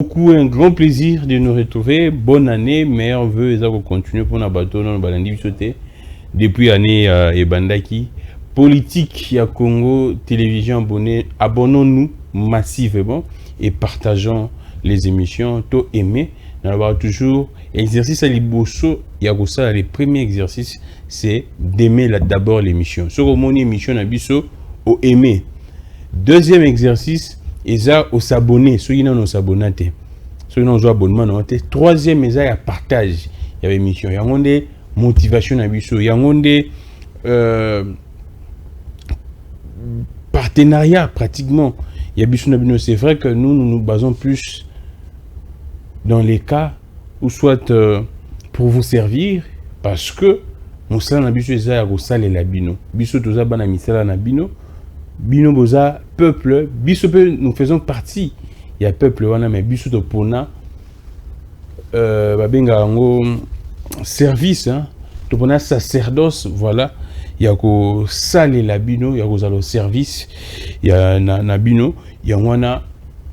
Beaucoup, un grand plaisir de nous retrouver. Bonne année, meilleurs vœux et ça va continuer pour nos bateaux, nos balandi sauter depuis l'année et bandaki. Politique ya Congo Télévision abonné, abonnons-nous massivement et partageons les émissions. Tout aimer, on va toujours exercice à l'ibosso. Il y a ça les premiers exercices, c'est d'aimer d'abord l'émission. Sur mon émission nabiso au aimer. Deuxième exercice. Et ça, au s'abonner, ceux qui n'ont pas s'abonner, ceux qui n'ont pas abonnement, non. Troisième, il y a partage, il y a émission, il y a des motivations, il y a des partenariats pratiquement. Il y a c'est vrai que nous nous basons plus dans les cas où soit pour vous servir, parce que nous sommes en biso et au sale et la bino, biso toza bana misala na bino. Bino boza peuple, biso nous faisons partie. Il y a peuple wana mais biso to pona babenga ngo service hein, to pona sacerdoce voilà. Il y a ko sale la bino, il y a ko zalo service, il y a na bino, il y a wana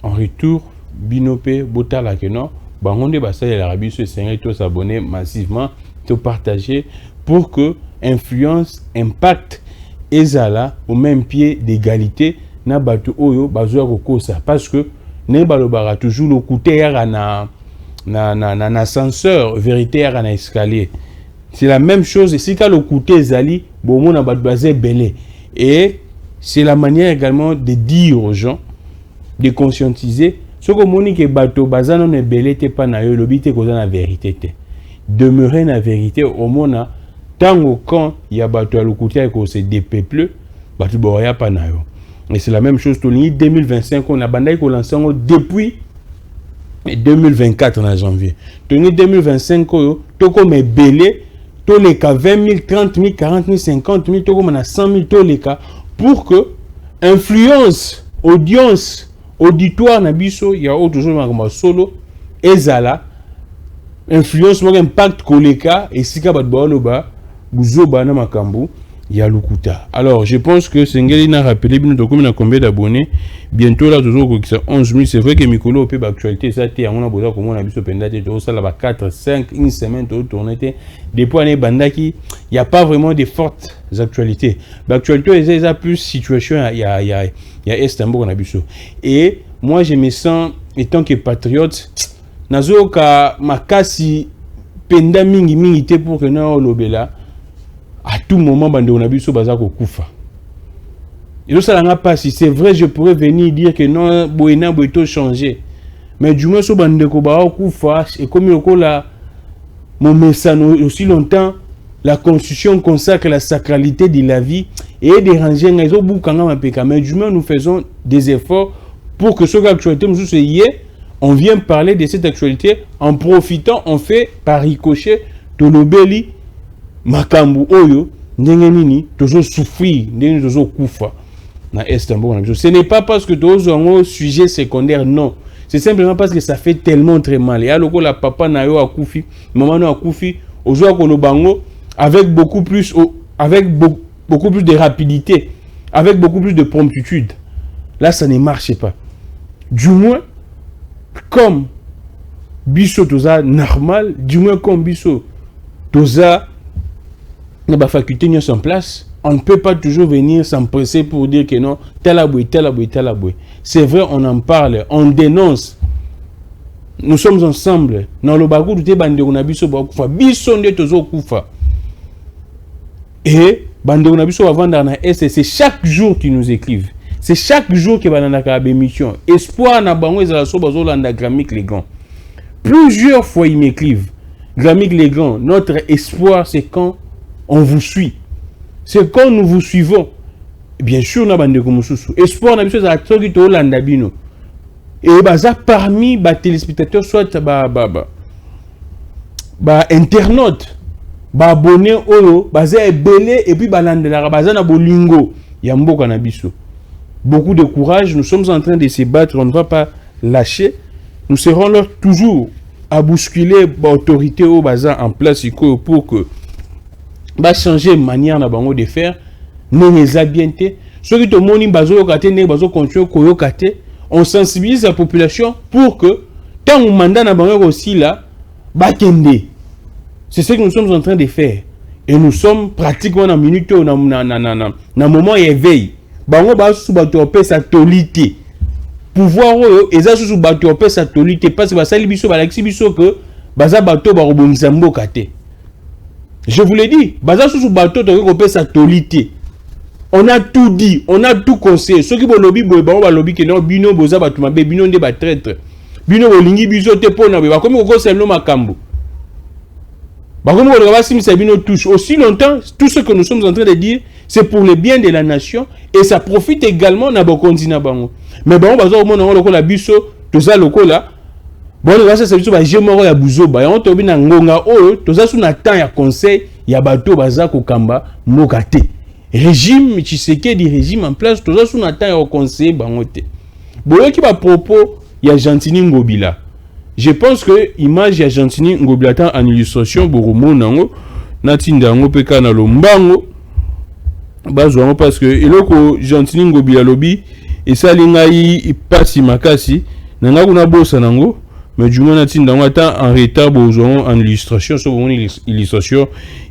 en retour bino pe botala que non, bangonde ba sale la biso et to s'abonner massivement, to partager pour que influence, impact ezala au même pied d'égalité na batu oyo bazwa kokosa parce que ne balobara toujours le côté na ascenseur vérité na escalier, c'est la même chose si ka le côté ezali bon na batu bazé belé et c'est la manière également de dire aux gens de conscientiser ce que moni ke batu bazana ne belé te pas na yo lobité ko na vérité te demeurer na vérité au mona. Tant quand il y a battu à l'ocouté qu'on se dépeuple, battu boya panayo. Et c'est la même chose tout l'année 2025 on a bandai qu'on lance depuis 2024 en janvier. Tony 2025 to comme belé, to les cas 20 000, 30 000, 40 000, 50 000, to comme on a 100 000 to les cas pour que influence, audience, auditoire na biso, il y a toujours un solo ezala influence mo impact koleka et sika bat ba Bouzoba na makambu ya lukuta. Alors je pense que Sengeli n'a rappelé bien donc on a combien d'abonnés bientôt là toujours que 11 000 c'est vrai que Mikolo peut actualité ça té on a besoin comme on a biso pendate to ça là 4 5 une semaine to tourner depuis année bandaki il y a pas vraiment de fortes actualités. L'actualité est plus situation il y a Istanbul on a biso et moi je me sens étant que patriote nazoka makasi penda mingi te pour que na olobela à tout moment bande on a biso bazako kufa. Et ça n'a pas si c'est vrai je pourrais venir dire que non boina boito changer. Mais du moins so bande ko ba kufa et comme yoko la mon message aussi longtemps la constitution consacre la sacralité de la vie et déranger ngazo bukanga mapeka mais du moins nous faisons des efforts pour que ce actualité nous soyez on vient parler de cette actualité en profitant on fait par ricochet tolobeli makambu oyo ndenge nini tozo souffrir ndenge tozo kufa na Istanbul. Ce n'est pas parce que tozo un sujet secondaire non, c'est simplement parce que ça fait tellement très mal et aloko la papa na yo akufi maman na akufi ozo ko bango avec beaucoup plus de rapidité, avec beaucoup plus de promptitude. Là ça ne marche pas. Du moins comme biso toza normal, du moins comme biso toza la faculté n'est en place, on ne peut pas toujours venir s'empresser pour dire que non, tel aboué. C'est vrai, on en parle, on dénonce. Nous sommes ensemble. Dans le bagou de bande on a biso bakufa, biso nde tozo kufa. Et bande on a biso avant dans la S, c'est chaque jour qu'ils nous écrivent. C'est chaque jour que banana ka émission. Espoir na bango ezala so bazo landa Gramique les grands. Plusieurs fois ils m'écrivent. Gramique les grands, notre espoir c'est quand on vous suit. C'est quand nous vous suivons. Bien sûr, na bande comme sous. Espoir na biso za toki to landa bino. Et baza parmi ba téléspectateurs soit ba internautes, ba abonnés oyo, baza belé et puis ba landa baza na bolingo ya mboka na biso. Beaucoup de courage, nous sommes en train de se battre, on ne va pas lâcher. Nous serons là toujours à bousculer l'autorité au bazar en place pour que va changer manière na bango de faire non les habienté ceux qui te moni bazo kate ne bazo continuer koyo kate on sensibilise la population pour que tant que mandat n'a pas aussi là, bakende. C'est ce que nous sommes en train de faire. Et nous sommes pratiquement dans minute na moment éveil. Bango ba sous bato sa tolité. Pouvoir et ça sous bato sa tolité parce que ça libiso ba laxi biso que baza bato ba robongisa mboka te. Je vous l'ai dit, baza sous bato to sa tolité. On a tout dit, on a tout conseillé. Ceux qui vont lobby boy ba lobby que non bino boza bato mabe bino nde ba traître. Bino bolingi biso te pona ba comme ko selo makambo. Aussi longtemps, tout ce que nous sommes en train de dire, c'est pour le bien de la nation et ça profite également na bokondina bango. Mais bon, bazo au monde on la biso, tout ça lokola. Bon, là ça c'est biso ba jemoro ya buzoba. Ya on tobi na ngonga oyo, tout ça sous na temps ya conseil, ya bato baza ko kamba mokate. Régime Tshisekedi régime en place, tout ça sous na temps ya conseil bango te. Boyo ki ba propos ya Gentini Ngobila. Je pense que l'image de Gentini Ngobila en illustration, Boromo Nango, Natinda Ngo Peka na Lombango, Bazouango parce que eloko Gentini Ngobila lobby, et ça l'ingaï passe makasi, Nanga Kuna Bosa Nango, mais du moins Natinda Ngo attend en retard Bozouango en illustration, sur mon illustration,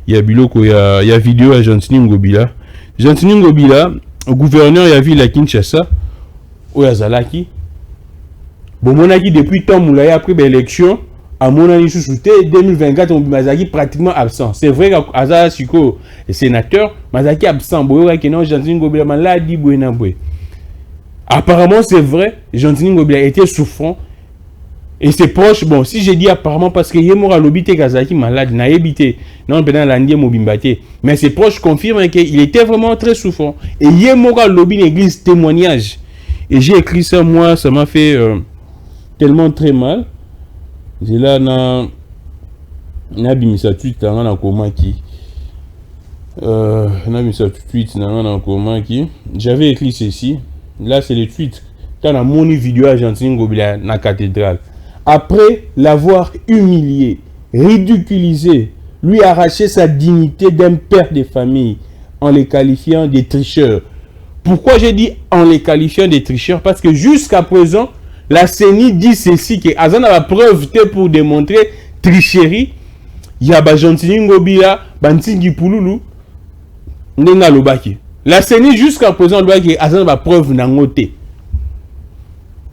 il y a biloko, il y a vidéo à Gentini Ngobila. Gentini Ngobila, gouverneur, il y a ville à Kinshasa, Oyazalaki. Bon, mon aki depuis temps moulaya après l'élection, à mon année sous-souté, 2024, on Mazaki pratiquement absent. C'est vrai qu'Aza Siko, le sénateur, Mazaki absent. Boyo qui non, Gentini Ngobila maladi Bouena Boué. Apparemment, c'est vrai, Gentini Ngobila était souffrant. Et ses proches, bon, si j'ai dit apparemment parce que Yemora Lobité Kazaki malade, n'a évité, non, pendant l'année Mobimbate. Mais ses proches confirment qu'il était vraiment très souffrant. Et Yemora Lobby l'église témoignage. Et j'ai écrit ça, moi, ça m'a fait. Tellement très mal. J'ai là na bimisa tweet na koma ki na bimisa tweet na koma ki j'avais écrit ceci. Là c'est le tweet quand on a mon vidéo à Gentini Ngobila na cathédrale. Après l'avoir humilié, ridiculisé, lui arracher sa dignité d'un père de famille en les qualifiant de tricheurs. Pourquoi j'ai dit en les qualifiant de tricheurs? Parce que jusqu'à présent la CENI dit ceci, que Azan a la preuve pour démontrer tricherie. Il y a Gentini Ngobila, Bantingi Pouloulou, Nenga Lobaki. La CENI jusqu'à présent doit que Azan a la preuve nangote.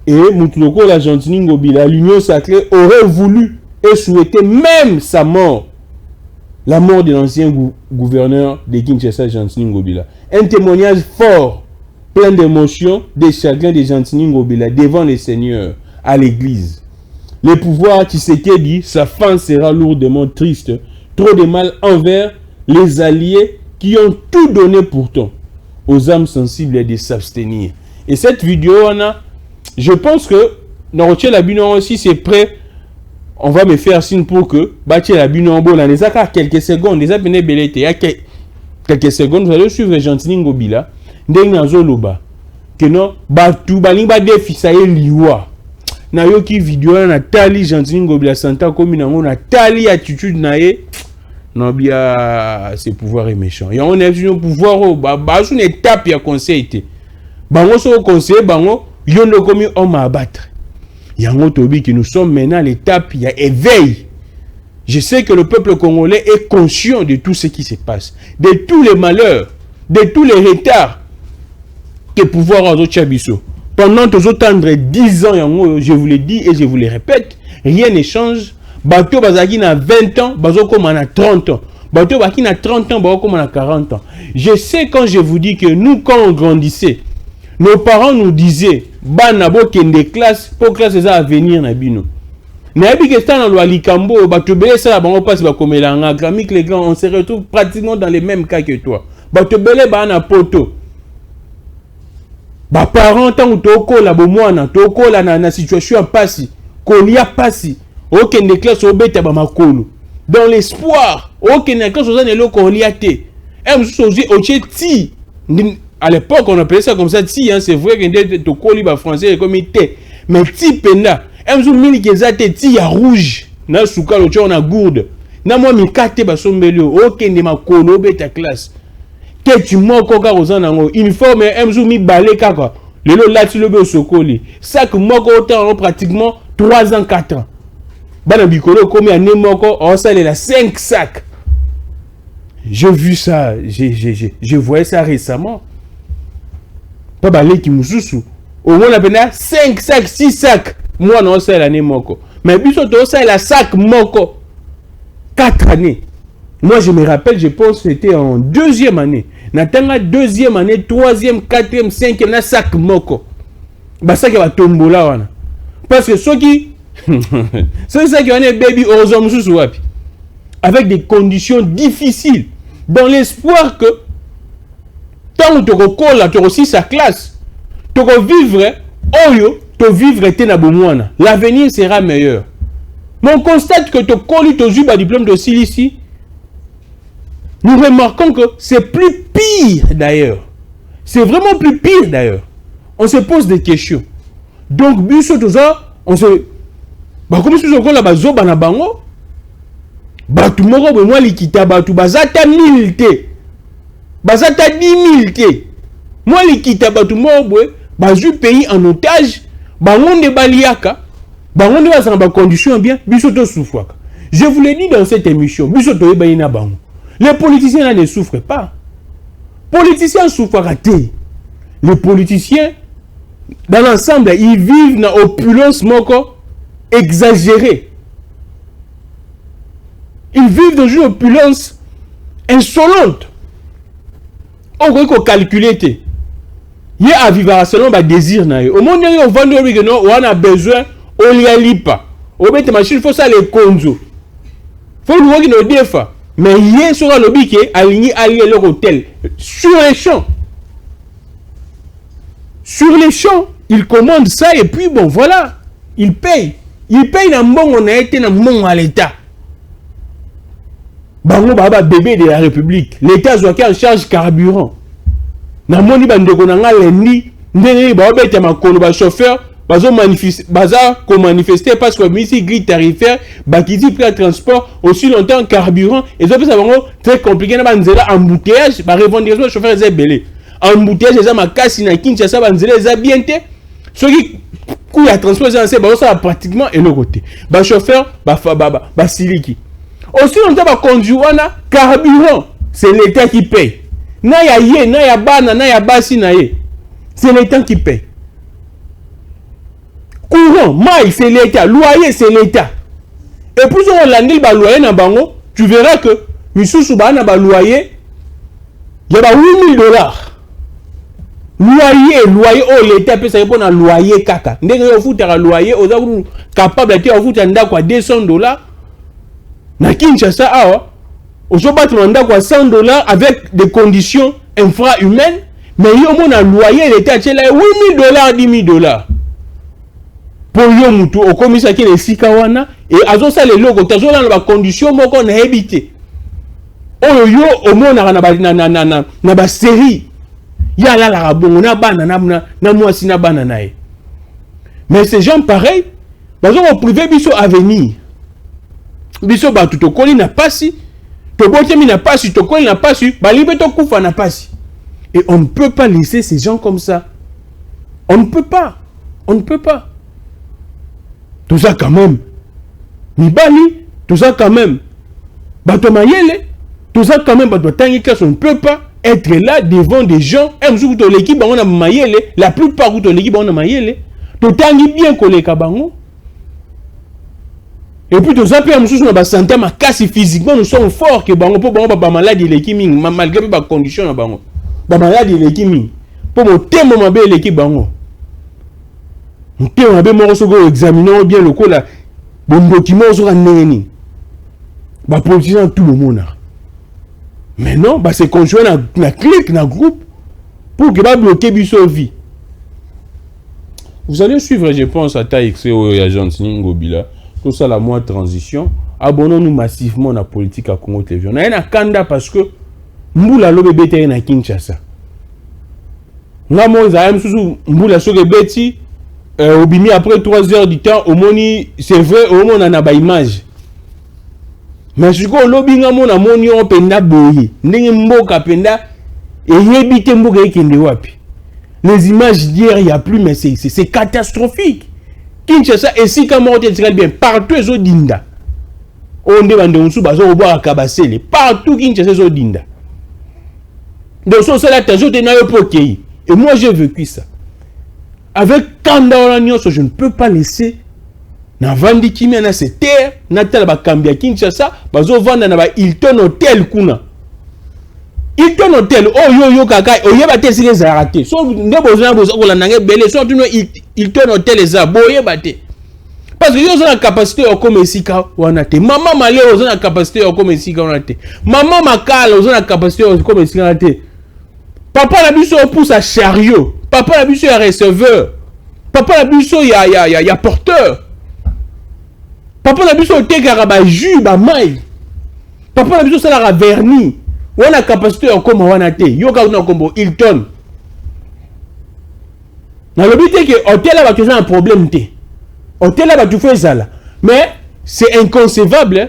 Et Moutuloko, la Gentini Ngobila, l'Union sacrée aurait voulu et souhaité même sa mort. La mort de l'ancien gouverneur de Kinshasa, Gentini Ngobila. Un témoignage fort. Plein d'émotions, de chagrin de Gentini Ngobila devant le Seigneur, à l'église. Le pouvoir Tshisekedi, sa fin sera lourdement triste. Trop de mal envers les alliés qui ont tout donné pourtant aux âmes sensibles de s'abstenir. Et cette vidéo, je pense que Noroche Labino aussi c'est prêt. On va me faire signe pour que Bache Labino en bon, les a quelques secondes, les a bien belleté. Il y a quelques secondes, vous allez suivre Gentini Ngobila. Ndenge zoloba que non batu balinga defi sa liwa na yo ki vidéo na tali Gentini Ngobila santa comme na tali attitude na ye non bien c'est pouvoir est méchant et on a un pouvoir ba une étape ya conseil té bango so conseil bango yondo comme homme à abattre yango tobi que nous sommes maintenant à l'étape ya éveil. Je sais que le peuple congolais est conscient de tout ce qui se passe, de tous les malheurs, de tous les retards que pouvoir en Tchabiso. Pendant tous attendre 10 ans, je vous le dis et je vous le répète, rien ne change. Bato Bazaki na 20 ans, Bazo comme on a 30 ans. Bato Bazaki na 30 ans, Bazo comme on a 40 ans. Je sais quand je vous dis que nous, quand on grandissait, nos parents nous disaient, Banabo kende classe, pour classe ça à venir na bino. Nabi que ça dans le Likambo, Bato Belé ça, Bango passe comme la Ngramik les grands, on se retrouve pratiquement dans les mêmes cas que toi. Bato Belé Bana poto. Ba parents tant toko la bomwana toko la na situation passi kolia passi okende classe obeta ba makolo dans l'espoir okende classe ozana le kolia te sozi ocheti à l'époque on appelait ça comme ça ti hein, c'est vrai que toko li ba français comme te mais ti penda emzu mini kezate ti ya rouge na suka lo on a gourde na moi mi kate ba sombelio okende makolo obeta classe. Que tu moko ka ozana ngo uniforme emzu mi balé kaka lelo lati lobe sokoli sac moko autant pratiquement 3 ans, 4 ans. Bana bikolo comme année moko, on ça il a 5 sacs. J'ai vu ça, je voyais ça récemment. Pas balé qui moussou. Au moins on a 5 sacs, 6 sacs. Moi non ça l'année moko. Mais biso to ça il a sac moko. 4 années. Moi je me rappelle, je pense que c'était en 2e année. Natanga 2e année, 3e, 4e, 5e na sac moko. Ba sac va tombola wana. Parce que ceux qui c'est ça qui on est baby aux hommes sous wapi. Avec des conditions difficiles dans l'espoir que tant que tu recolle tu aussi sa classe, tu vivre oyo, tu vivre était na bomwana. L'avenir sera meilleur. Mais on constate que tu colles ton jus diplôme de Silici. Nous remarquons que c'est plus pire d'ailleurs. C'est vraiment plus pire d'ailleurs. On se pose des questions. Donc, biso tout ça, on se... Bah, comme si on a bazo banabango, bah, tout le monde, moi, l'ikita, bah, tout, bazata 1000 té. Bazata 10 000 té. Moi, l'ikita, bah, tout le monde, bah, je pays en otage, bah, on est baliaka, bah, on est dans des conditions bien, biso to souffre. Je vous l'ai dit dans cette émission, biso to ebayina bango. Les politiciens là ne souffrent pas. Les politiciens souffrent raté. Les politiciens, dans l'ensemble, ils vivent dans l'opulence moko exagérée. Ils vivent dans une opulence insolente. On peut calculer. Il y a à vivre selon le désir. Au monde où on vend on a besoin, on y a lipa. On met des machines, il faut ça les conzo. Il faut nous voir nos défauts. Mais hier sur le biquet, aligné à leur hôtel, sur les champs. Sur les champs, ils commandent ça et puis bon, voilà, ils payent. Ils payent dans le bon, on a été dans le bon à l'État. Bango baba bébé de la République. L'État soit en charge carburant. Dans mon bandeko nanga lendi, ndenge ba obeta makolo ba chauffeur, manifester parce que ici grille tarifaire, bakiti prix à transport aussi longtemps carburant et ça fait très compliqué na banzela embouteillage, ba revendication chauffeur est belé. Embouteillage ça ma casse na Kinshasa banzela est bien té. Ceux qui coût à transport c'est ça pratiquement et le côté. Ba chauffeur ba siliki. Aussi longtemps ba conduire carburant, c'est l'État qui paye. Na ya ye, na ya bana, na ya basi na ye. C'est l'État qui paye. Courant, maille, c'est l'État. Loyer, c'est l'État. Et plus on l'a dit, le loyer dans bango, tu verras que, Missou ba na ba loyer, il y a 8 000 $. Loyer, oh, l'État peut se répondre à loyer kaka. Ndenge yo foutre à loyer, aux gens capables de foutre à quoi 200 $. Na Kinshasa, awa, aux gens battent à 100 $ avec des conditions infra-humaines, mais yo mon a loyer l'État, c'est là 8 000 $, 10 000 $. Pour yo mutu au commissaire qui les sikawana et azo ça les logos tazo dans la condition moko na habité oyo yo au monde na ba série ya la rabongo na bana na mwasi na bana nae. Mais ces gens pareils bazo au privé biso avenir biso ba tout okoli na pasi to botemi na pasi to koli na pasi ba libe to kufa na pasi et on ne peut pas laisser ces gens comme ça. On ne peut pas. Tout ça quand même. Mibali, tout ça quand même. Batomayele, tout ça quand même. On ne peut pas être là devant des gens. L'équipe, on a mayele. La plupart de l'équipe, on a mayele. Tout tangi bien collé kabango. Et puis tout ça, on a santé, ma casse physiquement, nous sommes forts que bango pour bango pas maladie l'équipe malgré pas condition na bango. Ba maladie l'équipe pour mon thème ma belle l'équipe bango. On a bien examiner bien le coup là. Bon document sur un neni. Bah politicien tout le monde. Mais non, bah c'est conjoint na clique na groupe pour que va bloquer biso vie. Vous allez suivre, je pense, à TAIXE ou agence Ningobila. Tout ça la mois de transition. Abonnons-nous massivement à la politique à Congo TV. On a un kanda parce que Mboula lobe bete na Kinshasa. Ngamo za msusu Mboula soge beti Obimi après 3 heures du temps, au moni, c'est vrai, au moins on a ba image. Mais si on lobby ngamo na moni on penda boye, ndenge mboka penda et yebite mboka ekende wapi. Les images d'hier il y a plus mais c'est catastrophique. Kinshasa esika moko te tikali bien partout ezodinda onde bande musu bazo oboa kabasele partout Kinshasa ezodinda. Donc ça c'est la tension de na yo pokei. Et moi j'ai vécu ça. Avec Kanda Olanyos, je ne peux pas laisser na vandi kimi na se terre na tala ba kambia Kinshasa bazo vanda na ba Hilton Hotel kuna. Hilton Hotel yo kaka oyeba te sike za raté. So ndebo zona bozo ko la nange belé so tuno Hilton Hotel eza boyeba te. Parce que yo zona capacité o comme esika wana te. Maman malé o zona capacité o comme esika wana te. Maman makala o zona capacité o comme esika wana te. Papa la biso pousse à chariot. Papa la biso ya receveur. Papa la biso ya porteur. Papa la biso te karaba jus ba mai. Papa la biso ça la vernis. On a capacité comme wana te. Yo ka na kombo Hilton. Na le but est que hôtel là tu as un problème te. Hôtel là tu fais ça là. Mais c'est inconcevable hein,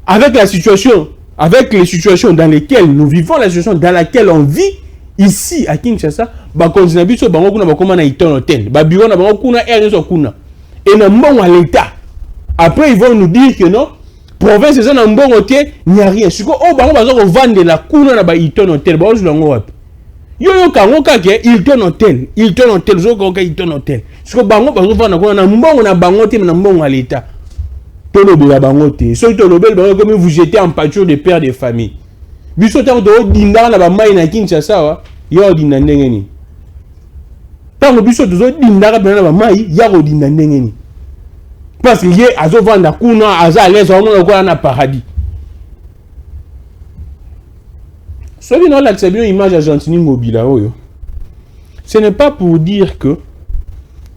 avec la situation, avec les situations dans lesquelles nous vivons, la situation dans laquelle on vit. Ici à Kinshasa, ba konzina biso bango kuna bakoma na Hilton Hotel, ba bureau na bango kuna air so kuna. Et na mbongo à l'état. Après ils vont nous dire que non, province ça na mbongo te, n'y a rien. Siko o bango bazo vendre la kuna na ba Hilton Hotel, ba ozulango wapi. Yo kango kake Hilton Hotel zo kango Hilton Hotel. Siko bango bazo vendre kuna na mbongo na bango te na mbongo à l'état. Tolo be bango te. So tolo be bango comme vous jetez en pâture de père de famille. Biso tango to dinda na ba mai na Kinshasa wa yo dinda ndenge ni tango biso to dinda ka na ba mai ya ko dinda ndenge ni parce que ye azo vanda kuna aza les hommes ko na paradis celui non l'accès bien image à Gentini Ngobila oyo ce n'est pas pour dire que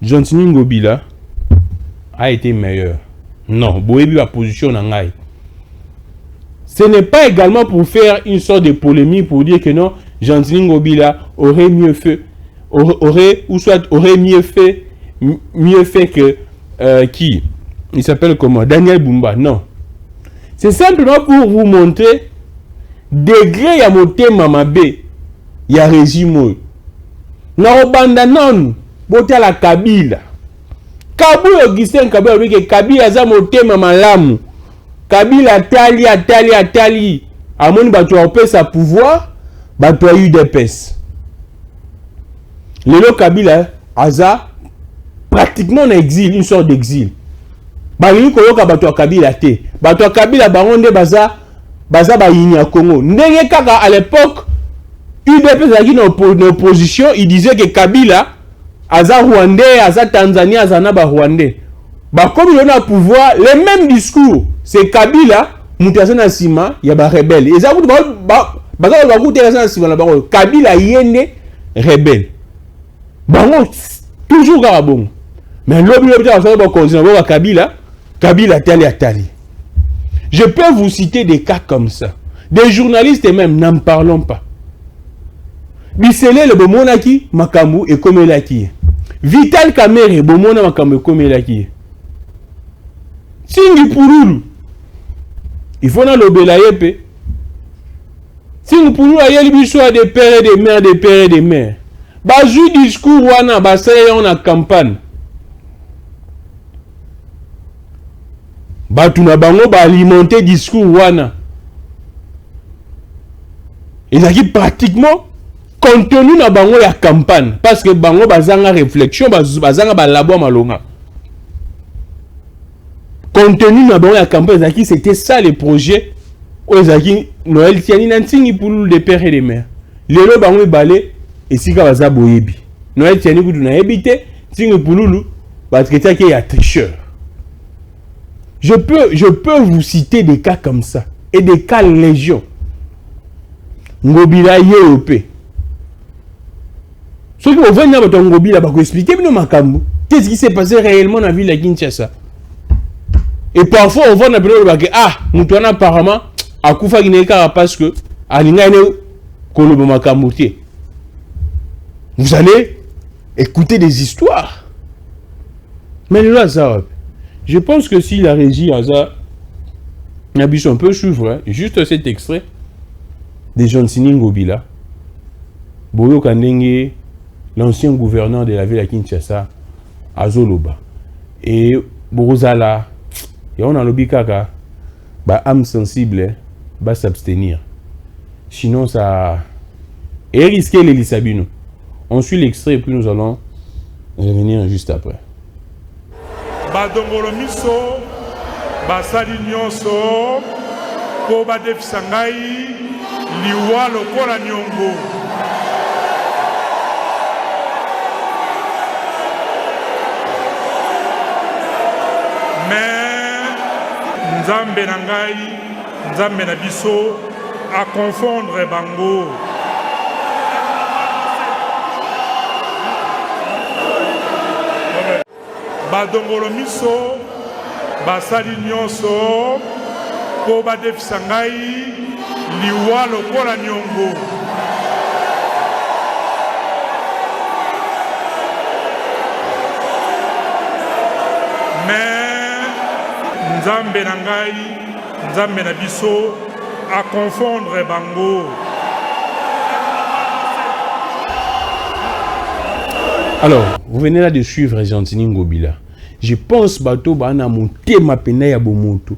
Gentini Ngobila a été meilleur non boyebi ba position na ngai. Ce n'est pas également pour faire une sorte de polémique pour dire que non, Gentini Ngobila aurait mieux fait, aurait mieux fait que qui? Il s'appelle comment? Daniel Bumba. Non. C'est simplement pour vous montrer degré ya motema mabe ya régime. Na obanda non, bota la Kabila. Kabila Augustin Kabila lui que Kabila za motema malamu. Kabila Atali. Amoni bato a sa pouvoir, bato a eu des pèses. Lelo Kabila aza pratiquement en exil, une sorte d'exil. Bali ko yoka bato a Kabila te. Bato a Kabila baronde baza ba yini ya Congo. Ndenge kaka à l'époque UDPS a en opposition, il disait que Kabila aza Rwandais, aza Tanzanie, aza na ba Rwandais. Bah comme il a pouvoir, les mêmes discours, c'est Kabila, mutation na sima, ya ba rebelle. Et ça Kabila yende rebelle. Bango toujours garabon. Mais l'objet de Kabila tali. Je peux vous citer des cas comme ça. Des journalistes et même n'en parlons pas. Bisele le bomonaki makambu et komelaki. Vital Kamerhe bomona makambu et komelaki. Singi Pululu. Il faut na lobela yepe. Singi Pululu ayeli biso a des pères et des mères, des pères et des mères. Bazu discours wana basale on a campagne. Batu na bango ba alimenter discours wana. Ils ont pratiquement contenu na bango ya campagne parce que bango bazanga réflexion bazanga ba labo malonga. Contenu na bango ya campagne zaki c'était ça le projet ozaki Noël tiani na ntingi pour les pères et les mères. Lelo bango balé et sika baza boyebi. Noël tiani kutu na ebité ntingi pululu parce que ça qui est tricheur. Je peux vous citer des cas comme ça et des cas légion. Ngobila yeope. Ceux qui vont venir à Ngobila va expliquer qu'est-ce qui s'est passé réellement dans la ville de Kinshasa. Et parfois on voit dans le que Moutouana apparemment a Koufa Guinéka parce que Alingane Kolobo Makamouté. Vous allez écouter des histoires. Mais là, ça, je pense que si la régie Aza on peut suivre juste cet extrait de Gentini Ngobila, Boyo Kandenge, l'ancien gouverneur de la ville de Kinshasa, Azoloba. et Borozala, et on a le bikaka, bah âme sensible, bah s'abstenir. Sinon ça est risqué les Lissabino. On suit l'extrait et puis nous allons revenir juste après. Badongolo miso, basali nyonso, po badefisa ngai, liwa lokola nyongo. Mais Nzambe na ngai, Nzambe na biso, à confondre bango. Badongolo miso, basali nyonso, po badefisa ngai, liwa lokola nyongo. Mais Nzambe na ngai, Nzambe na biso, à confondre bango. Alors, vous venez là de suivre Gentini Ngobila. Je pense bateau bana monter ma pena ya bomoto.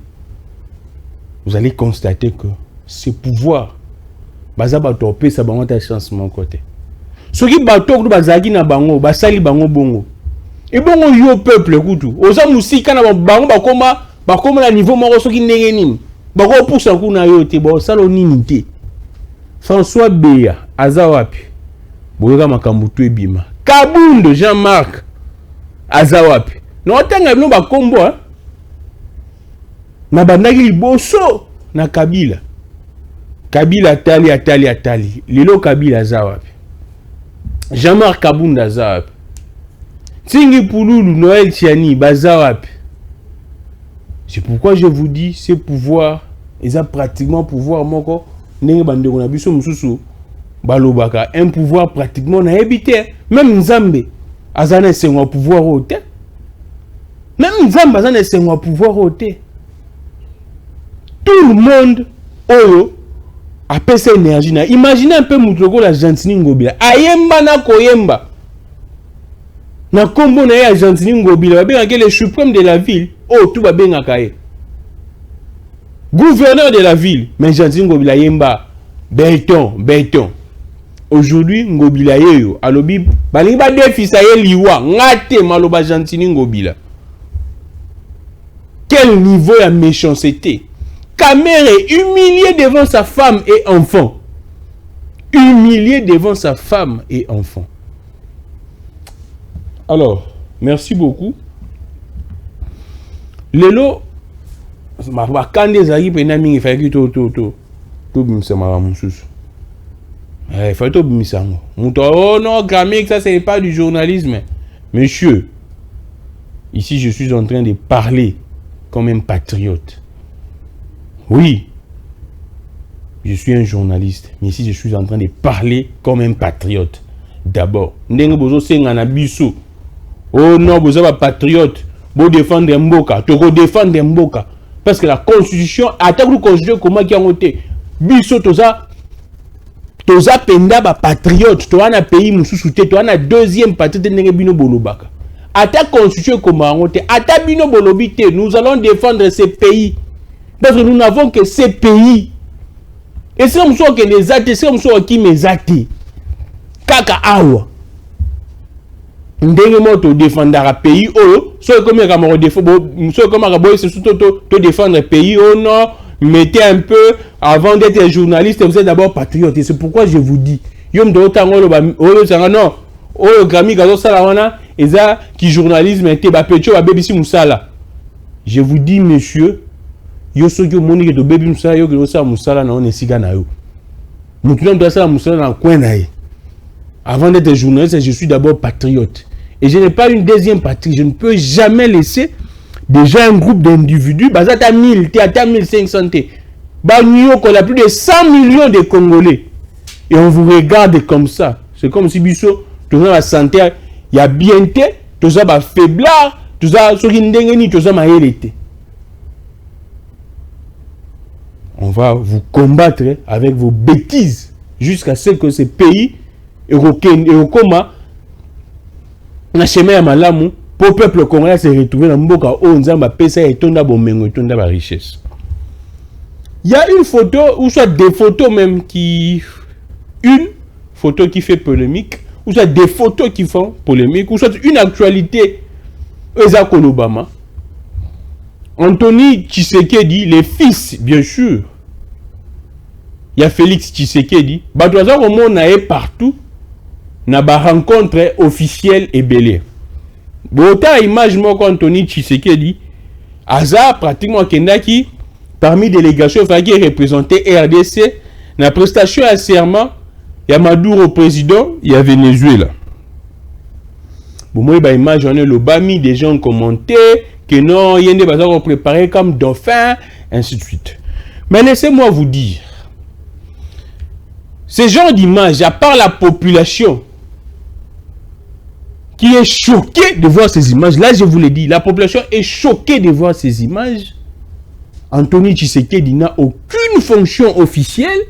Vous allez constater que ce pouvoir baza bato pe sa bango ta chance mon côté. Soki bateau ko bazaki na bango, basali bango bongo. Et bongo yo peuple kutu. Oza musika na bango bakoma na niveau moko soki ndenge nini. Bako poussa kuna yo te bo salo nini te. François Beya aza wapi? Boyoka makambo to ebima. Kabundo Jean-Marc azawapi no tanga bino bakombo na bandaki liboso na Kabila atali lelo Kabila azawapi Jean-Marc Kabunda azawapi Tingi Pululu Noël Tiani bazawapi. C'est pourquoi je vous dis ce pouvoir ils ont pratiquement pouvoir moko ndenge bandeko na biso mususu balobaka un pouvoir pratiquement na habité même Nzambe azana sengwa pouvoir ote même Nzambe azana sengwa pouvoir ote tout le monde oyo a pesa énergie na imaginez un peu mutoko la Gentini Ngobila ayemba na koyemba na kombo na ya Gentini Ngobila babengaka le suprême de la ville oh tout babengaka ye gouverneur de la ville mais Gentini Ngobila yemba béton. Aujourd'hui, Ngobila yeyo, alobi, balingi ba defisa ye liwa, ngate maloba Gentini Ngobila. Quel niveau de méchanceté. Kamere humilié devant sa femme et enfant. Humilié devant sa femme et enfant. Alors, merci beaucoup. Lelo, ma kande zaki pena mingi faki to bimsa maramususu. Il faut tout ça. Oh non, Grammic, ça c'est pas du journalisme. Monsieur, ici je suis en train de parler comme un patriote. Oui, je suis un journaliste, mais ici je suis en train de parler comme un patriote. D'abord, ndenge bozo senga na biso. Oh non, bozo ba patriote, bo défendre Mboka, to défendre Mboka parce que la constitution attaque la constitution comment qui a voté. Biso toza penda ba patriote, to ana pays mususu te, to ana deuxième partie te ndenge bino bolobaka. Ata constitution comme voté, ata bino bolobi te, nous allons défendre ces pays parce que nous n'avons que ces pays. Et c'est comme ça que les athées, c'est comme ça qui mes athées. Kaka awa. Ndenge moto défendra pays oh, so comme ka défendre, so comme ka boy c'est surtout to défendre pays oh non, mettez un peu avant d'être journaliste, vous êtes d'abord patriote et c'est pourquoi je vous dis, yom do tango lo sanga non, oh Grammy gazo sala wana eza qui journalisme était ba pecho ba bebisi musala. Je vous dis monsieur, yo soki moni ke to bebi musala yo ke sa musala na on esika na yo. Mutu ndo sala musala na coin na ye. Avant d'être journaliste, je suis d'abord patriote. Et je n'ai pas une deuxième patrie. Je ne peux jamais laisser déjà un groupe d'individus, basata 1000, à 1500, qu'on a plus de 100 millions de Congolais. Et on vous regarde comme ça. C'est comme si Bisso, tout ça va sentir, il y a bien été, tout ça va faiblard, tout ça, ce qui n'est tout ça va hériter. On va vous combattre avec vos bêtises jusqu'à ce que ce pays et au coma na chemin ya malamu Pour le peuple congolais se retrouver dans Mboka Onzamba pesa et tonda bomengo et tonda ba richesse. Il y a une photo, ou soit des photos même qui... Une photo qui fait polémique, ou soit des photos qui font polémique, ou soit une actualité. Ezako Obama. Anthony Tshisekedi, les fils, bien sûr. Il y a Félix Tshisekedi. Batoza Romo nae partout. Na ba rencontre officielle et belée. Bota image moi Anthony Tshisekedi. Aza pratiquement Kendaki. Parmi délégations qui représentait RDC, la prestation à serment, il y a Maduro président, il y a Venezuela. Bon, moi, il image, on est le bami, des gens ont commenté que non, il y a des bazars préparés comme dauphin, ainsi de suite. Mais laissez-moi vous dire, ce genre d'image, à part la population qui est choquée de voir ces images, là je vous l'ai dit, la population est choquée de voir ces images. Anthony Tshisekedi n'a aucune fonction officielle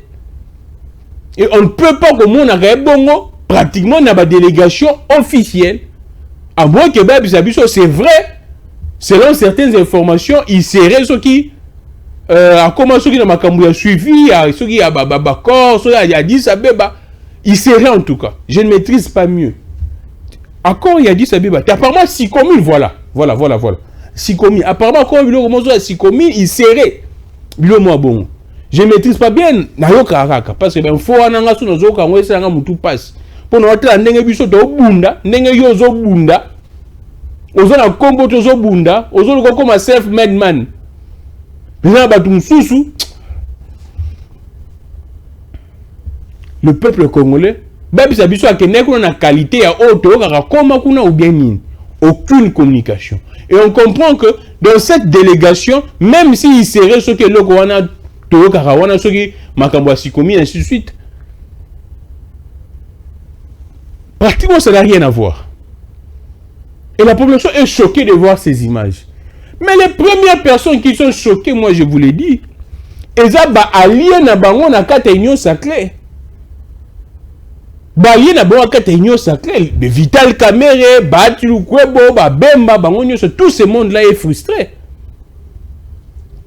et on ne peut pas que mon bongo pratiquement n'a pas de délégation officielle. À moins que c'est vrai, selon certaines informations, il serait ceux qui a commencé qui dans ma cambouille a suivi, ceux qui a Babakor, ceux qui a dit Abeba, il serait en tout cas. Je ne maîtrise pas mieux. Encore il a dit Abeba, apparemment 6 communes, voilà. Sikomi, apparemment, quand il a Sikomi, il serait. Je ne maîtrise pas bien. Parce que il faut que nous passe. Pour nous atteindre, nous avons bunda, nous avons bunda. Nous avons combo de bunda, nous avons comme un self-made man. Le peuple congolais, même si nous avons une qualité à haute, ou bien aucune communication. Et on comprend que dans cette délégation, même s'il serait ce que le Kouana, Toro ce qui Makambwa Sikomi, ainsi de suite, pratiquement ça n'a rien à voir. Et la population est choquée de voir ces images. Mais les premières personnes qui sont choquées, moi je vous l'ai dit, elles ont allié na bango na kata union sacrée. Baye na bon akata union sacrée, de Vital Kamerhe, Batilu Kwebo, Bemba, Bangonyo, tout ce monde-là est frustré.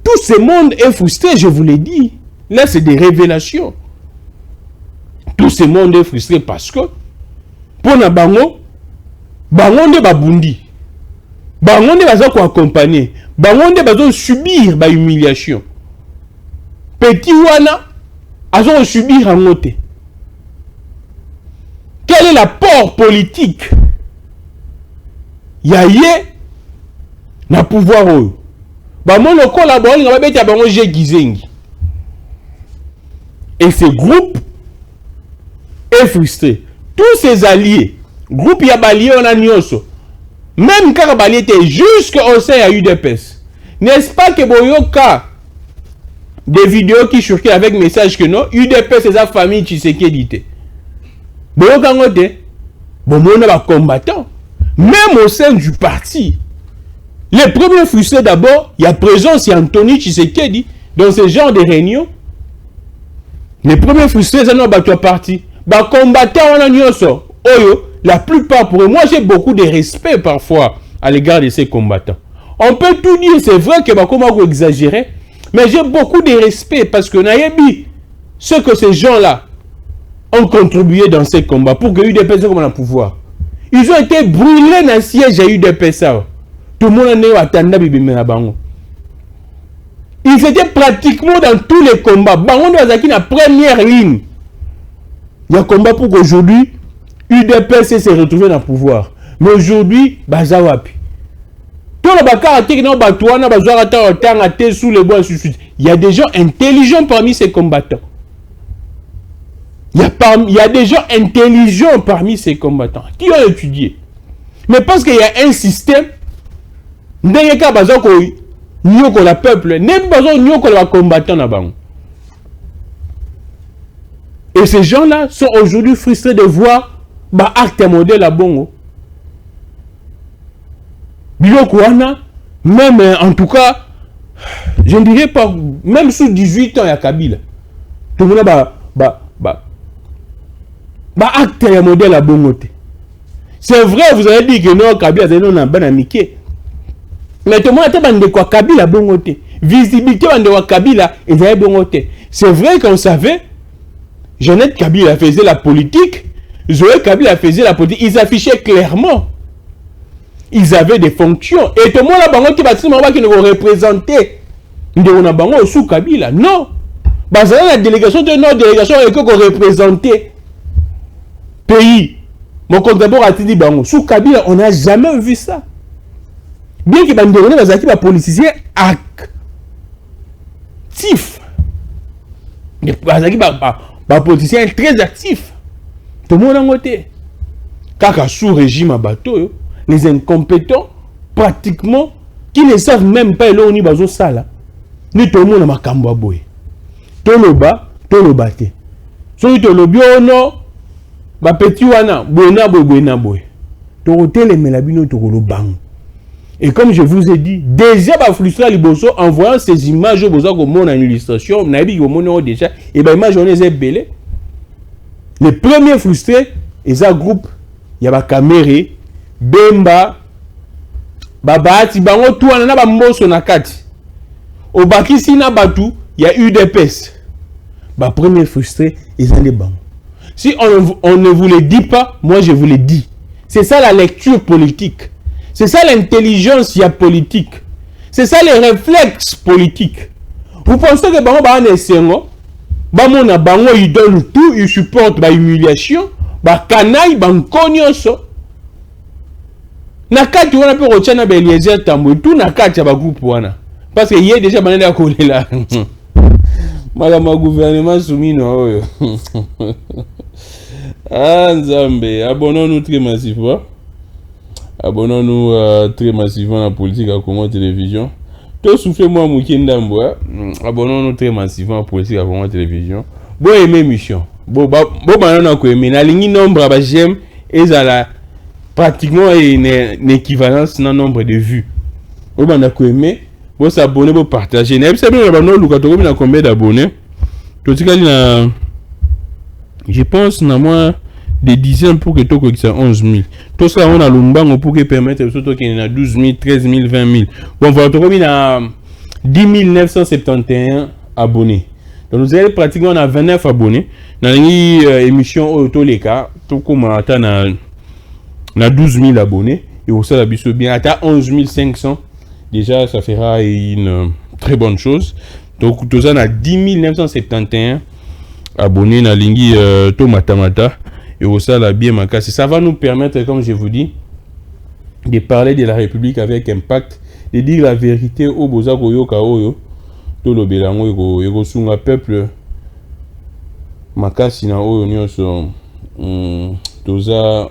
Tout ce monde est frustré, je vous l'ai dit. Là, c'est des révélations. Tout ce monde est frustré parce que, pour na bango, bangonde babundi. Bangonde baza ko accompagner. Bangonde baza subir ba humiliation. Petit wana, azo subir en moté. Quel est l'apport politique? Yaye na pouvoir oyo. Ba mon collaborer na ba beta bango je gizengi. Et ce groupe est frustré. Tous ces alliés, groupe ya balié on a nyoso. Même quand balié était jusqu'au sein à UDPS. N'est-ce pas que boyoka des vidéos qui circulent avec message que non, UDPS c'est sa famille Tshisekedi. Bon, combattants, même au sein du parti, les premiers frustrés d'abord, il y a présence, il y a Anthony Tshisekedi dans ce genre de réunion. Les premiers frustrés, c'est notre parti. Combattants, on a la plupart pour eux. Moi, j'ai beaucoup de respect parfois à l'égard de ces combattants. On peut tout dire, c'est vrai que comment exagérer, mais j'ai beaucoup de respect parce que Nayebi, ce que ces gens-là ont contribué dans ces combats pour que UDPS comme un pouvoir. Ils ont été brûlés dans le siège à UDPS. Tout le monde est attendu bibimena bango. Ils étaient pratiquement dans tous les combats. Bango est dans la première ligne. Il y a un combat pour qu'aujourd'hui UDPS se retrouve dans le pouvoir. Mais aujourd'hui, bazawapi. Tout le bakar qui dans batouana bazwa ta sous les bois sous. Il y a des gens intelligents parmi ces combattants. Il y a des gens intelligents parmi ces combattants qui ont étudié. Mais parce qu'il y a un système, n'est pas besoin que le peuple, n'est pas besoin que les combattants. Et ces gens-là sont aujourd'hui frustrés de voir acte modèle à Bongo. Même en tout cas, je ne dirais pas, même sous 18 ans, il y a Kabila. Tout le monde acte et modèle à Bongote. C'est vrai, vous avez dit que non, Kabila, c'est non, banamike. Mais tout le monde a dit que Kabila, bon côté. Visibilité, de Kabila, et c'est bon côté. C'est vrai qu'on savait, Jeannette Kabila faisait la politique, Zoé Kabila faisait la politique, ils affichaient clairement. Ils avaient des fonctions. Et tout le monde a dit qu'ils nous représentaient. Nous avons sous Kabila. Non. La délégation de notre délégation est qu'on représentait pays. Mon contemporain a dit sous Kabila, on n'a jamais vu ça. Bien que les policiers actifs. Les politiciens très actifs. Tout le monde a voté. Car sous régime à bateau, les incompétents, pratiquement, qui ne savent même pas où ni bazo sala. Ni tout le monde a makambo boy. Toloba, tolobate. So tolobi ono, ba petit wana, buena boy. Torote melabino tolobang. Et comme je vous ai dit, déjà ba frustré liboso en voyant ces images au bozo comme mon illustration, na bi mon déjà et ba image on est belé. Les premiers frustrés, ils a groupe, il y a ba caméra, Bemba, Babati, bango tout wana ba mboso na kati. Au bakisi na batu, il y a eu des pèses. Bah premier frustré, ils ont des bancs. Si on ne vous le dit pas, moi je vous le dis. C'est ça la lecture politique. C'est ça l'intelligence politique. C'est ça les réflexes politiques. Vous pensez que bango ba nesengo, ba mona bango ils donnent tout, ils supportent ba humiliation, ba canaille, ba nkonyoso. Nakati wana pe rochana ba Eliezer Tambo, tout nakati ba groupe wana. Parce que hier déjà banana kolela. Madame gouvernement soumis no. Ah Nzambe, abonnons-nous très massivement. Abonnons-nous très massivement à la politique à Congo Télévision. Tout soufflez-moi Moukindambo. Abonnons-nous très massivement à la politique à Congo Télévision. Bon aimé mission. Bon banana ko aimé na ligne nombre ba j'aime et ça la pratiquement une équivalence dans le nombre de vues. Bon banana ko aimé. Bon s'abonner, bon partager. Je combien d'abonnés. Je pense na moins des dizaines pour que tu aies 11 000. Tout ça on a l'umbango pour que permettre surtout qu'il y en a 12 000, 13 000, 20 000. Bon voilà, tu as 10 971 abonnés. Donc nous avons pratiquement 29 abonnés. Dans l'émission Autoleka, tout comme on a 12 000 abonnés. Et au sein de bien à 11 500. Déjà, ça fera une très bonne chose. Donc, tout ça, on a 10 971 abonnés dans Lingui Tomatamata. Et au sein de la BMAK. Ça va nous permettre, comme je vous dis, de parler de la République avec impact, de dire la vérité au Bozako Yoka Oyo, tout le Bélango, et au peuple Makasi na Oyo Nyoso. Toza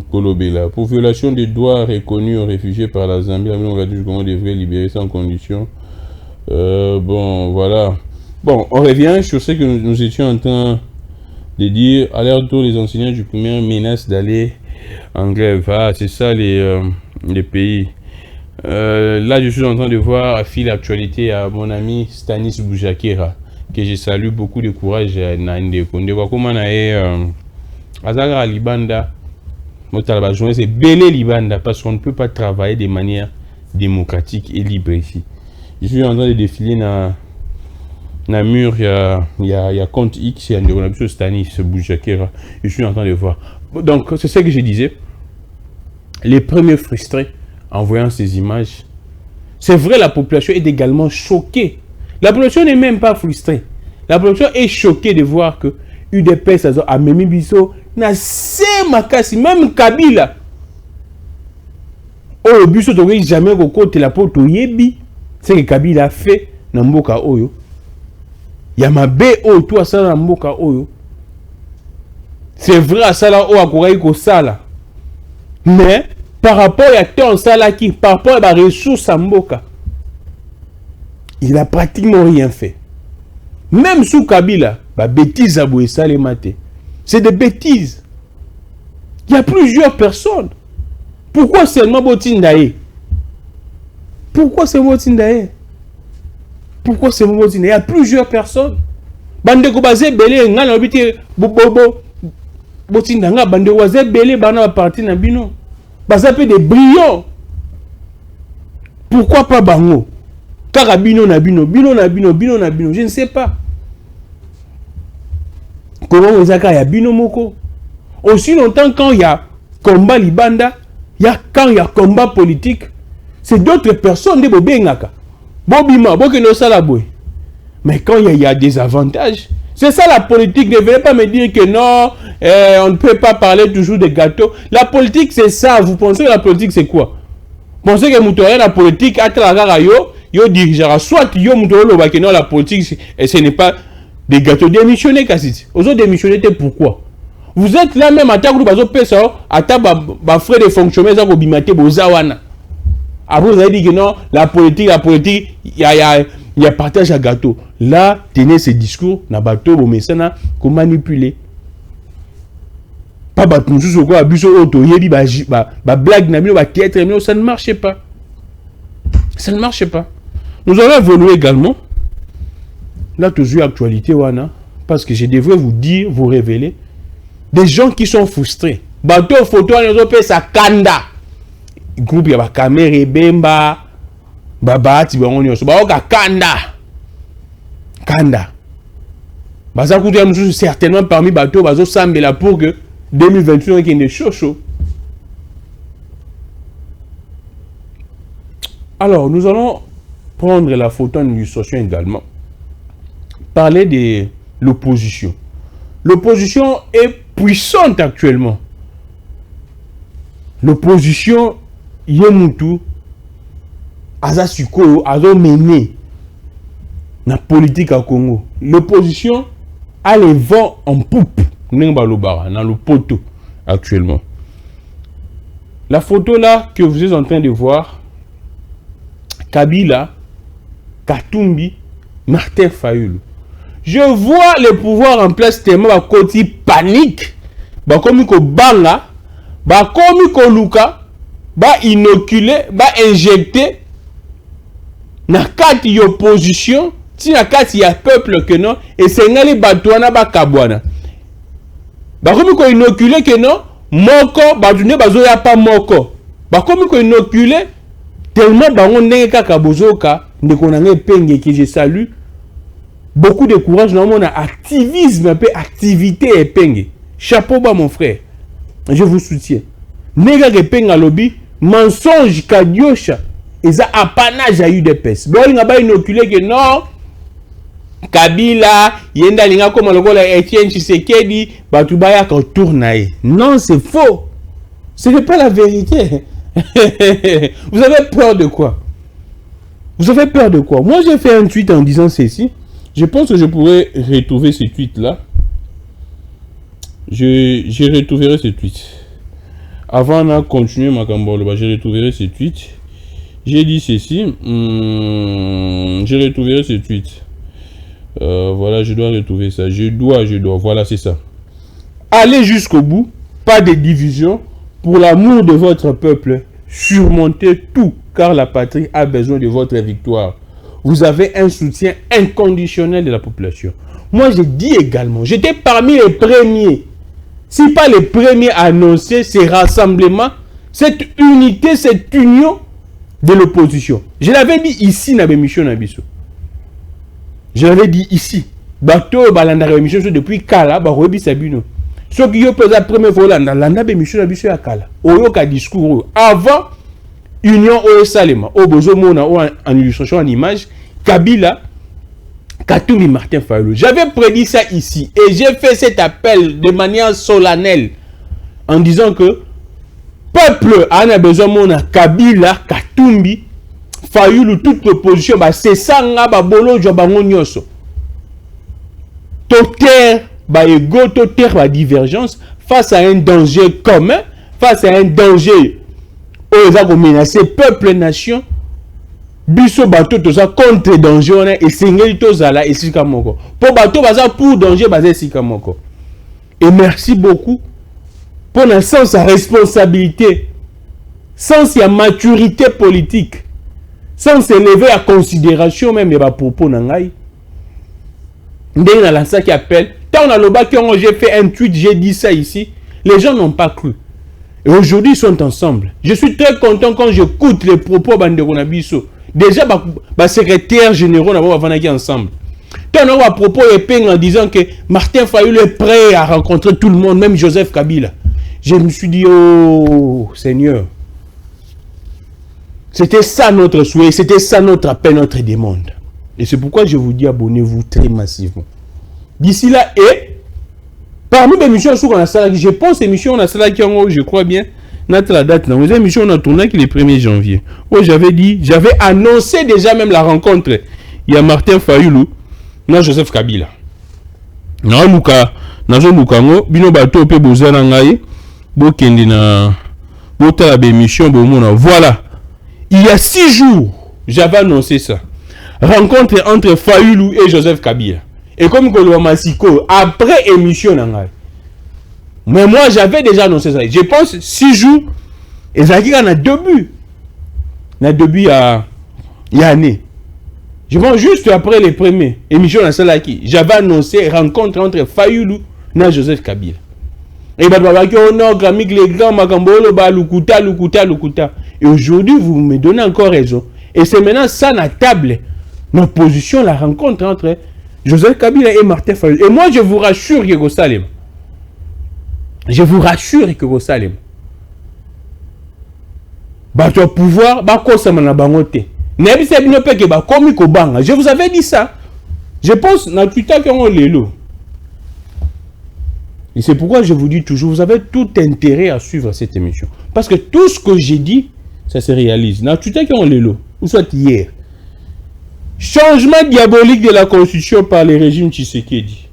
Kolobela. Pour violation des droits reconnus aux réfugiés par la Zambie, la Congo devrait libérer sans condition. Bon, voilà. Bon, on revient sur ce que nous étions en train de dire. À l'heure où les enseignants du primaire menacent d'aller en grève. Ah, c'est ça les pays. Là, je suis en train de voir à fil l'actualité à mon ami Stanis Boujakera, que je salue beaucoup de courage à Nandeko. Comment Azara Libanda, c'est belé Libanda parce qu'on ne peut pas travailler de manière démocratique et libre ici. Je suis en train de défiler dans mur, il y a compte X, il y a un Stanis Boujakera. Je suis en train de voir. Donc, c'est ce que je disais. Les premiers frustrés en voyant ces images. C'est vrai, la population est également choquée. La population n'est même pas frustrée. La population est choquée de voir que UDPS a Memi Bisso na se makasi même Kabila. Oh Bisso n'aurait jamais côté la porte yebi. C'est que Kabila a fait na mboka oyo. Yamabe o toi ça na mboka oyo. C'est vrai ça là o akorai ko sala. Mais par rapport à ton sala qui par rapport à la ressource à mboka, il a pratiquement rien fait. Même sous Kabila, bah bêtises à bouer ça les matés. C'est des bêtises. Il y a plusieurs personnes. Pourquoi seulement Botindaye? Pourquoi c'est Botindaye? Pourquoi c'est Botindaye? Il y a plusieurs personnes. Bande ko basé belé ngana obité bobo Botindanga bande ko basé belé bana parti na bino. Ça peut des brillants. Pourquoi pas bango? Car bino na bino, je ne sais pas. Comment on a ya bino moko? Aussi longtemps quand il y a combat libanda, quand il y a combat politique, c'est d'autres personnes de bobengaka. Bobima, bokeno salaboy. Mais quand il y a des avantages, c'est ça la politique. Ne venez pas me dire que non, on ne peut pas parler toujours de gâteaux. La politique, c'est ça. Vous pensez que la politique, c'est quoi? Vous pensez que Moutouré, la politique, yo dirigera. Soit yo Moutouré, non, la politique, et ce n'est pas des gâteaux. Démissionnés, Kassit. Aux autres démissionnés, pourquoi? Vous êtes là même à ta groupe, à ta frais de fonctionnaire, à Bimate, Bozawana. Après, vous avez dit que non, la politique, il y a partage à gâteau. Là, tenez ce discours, na bateau, mais ça n'a qu'on manipuler. Pas battre nous sur quoi, abuser auto, yébi, blague, théâtre, ça ne marchait pas. Ça ne marchait pas. Nous allons évoluer également. Là, toujours actualité, wana, parce que je devrais vous dire, vous révéler, des gens qui sont frustrés. Bateau, photo, on a fait ça, kanda. Groupe, il y a caméra, bemba, babati, kanda. Ça coûte certainement parmi bateaux, bateau sambela pour que 2021 qu'il y ait des chaud. Alors, nous allons prendre la photo en illustration également. Parler de l'opposition. L'opposition est puissante actuellement. L'opposition, Yemutu, Azasuko, Azo mené la politique à Congo. L'opposition a les vents en poupe dans le poteau actuellement. La photo là que vous êtes en train de voir, Kabila, Katumbi, Martin Fayulu. Je vois le pouvoir en place tellement à côté panique, comme ko banga, comme ko luka, inoculer, injecter na kati opposition, si na kati ya peuple que non, et c'est ngali batouana kabwana. Comme ko inoculer que non, moko, badune bazoya pas moko. Comme ko inoculer, tellement bango ndenge kaka bozoka, ndeko nange penge que je salue. Beaucoup de courage dans mon activisme, un peu activité et penge. Chapeau bas mon frère. Je vous soutiens. Nega ke penga lobby, mensonge kadiosha. Et ça apanage à UDPS. Bon, il n'a pas inoculé que non. Kabila, yenda linga comme le Etienne Tshisekedi, batubaya quand tournaye. Non, c'est faux. Ce n'est pas la vérité. Vous avez peur de quoi? Vous avez peur de quoi? Moi, j'ai fait un tweet en disant ceci. Je pense que je pourrais retrouver ce tweet-là. Je retrouverai ce tweet. Avant de continuer ma campagne, je retrouverai ce tweet. J'ai dit ceci. Je retrouverai ce tweet. Voilà, je dois retrouver ça. Je dois. Voilà, c'est ça. Allez jusqu'au bout. Pas de division. Pour l'amour de votre peuple, surmontez tout, car la patrie a besoin de votre victoire. Vous avez un soutien inconditionnel de la population. Moi, je dis également, j'étais parmi les premiers, si pas les premiers à annoncer ces rassemblements, cette unité, cette union de l'opposition. Je l'avais dit ici, dans l'émission Nabiso. Je l'avais dit ici. Bateau, balanda l'émission depuis Kala, Barobi Sabino. Ce qui est la première fois, dans l'émission Nabiso à Kala. Oyoka discours. Avant, Union au Salema, au Bozo Mona, en illustration, en image, Kabila, Katumbi, Martin Fayulu. J'avais prédit ça ici et j'ai fait cet appel de manière solennelle en disant que peuple en a besoin Mona, Kabila, Katumbi, Fayulu, toute l'opposition, c'est ça, bolo, jobango nyoso. Toter, ego, toter, divergence face à un danger commun, face à un danger. Ils ont menacé peuple nation biso bateau tout ça contre danger et singeli to zala et sikamoko pour bateau baza pour danger basé sikamoko. Et merci beaucoup pour le sens à responsabilité, sens à maturité politique, sans s'élever à considération même de propos nangai. Ndé na la ça qui appelle tant on a le bas que j'ai fait un tweet, j'ai dit ça ici, les gens n'ont pas cru. Et aujourd'hui, ils sont ensemble. Je suis très content quand j'écoute les propos de Nabiso. Déjà, secrétaire généraux qui ensemble. Quand on a à propos épingle en disant que Martin Fayulu est prêt à rencontrer tout le monde, même Joseph Kabila. Je me suis dit, oh Seigneur, c'était ça notre souhait, c'était ça notre appel, notre demande. Et c'est pourquoi je vous dis, abonnez-vous très massivement. D'ici là, et parmi les missions qu'on a salarié, je pense que les missions on a salarié, je crois bien, notre la date, dans les émissions on a tourné le 1er janvier. Où j'avais annoncé déjà même la rencontre. Il y a Martin Fayulu, non Joseph Kabila. Non Luka, nazo Lukango, bino bato pe bozana ngai, bokende na bota la émission bomona. Voilà. Il y a 6 jours, j'avais annoncé ça. Rencontre entre Fayulu et Joseph Kabila. Et comme Kolo Masiko, après émission nangai. Mais moi j'avais déjà annoncé ça. Je pense 6 jours, et ça qui en a 2 buts. Il y a 2 buts il y a année. Je pense juste après les premiers émissions dans celle-là qui j'avais annoncé rencontre entre Fayulu et Joseph Kabila. Et et aujourd'hui vous me donnez encore raison. Et c'est maintenant ça la table, notre position, la rencontre entre Joseph Kabila et Martin Fayulu. Et moi je vous rassure que vous salez. Je vous rassure que vous salez. Tu vas pouvoir, je vous avais dit ça. Je pense dans Twitter qu'on est là. Et c'est pourquoi je vous dis toujours, vous avez tout intérêt à suivre cette émission. Parce que tout ce que j'ai dit, ça se réalise. Dans Twitter qu'on est là, ou soit hier. Changement diabolique de la constitution par le régime Tshisekedi.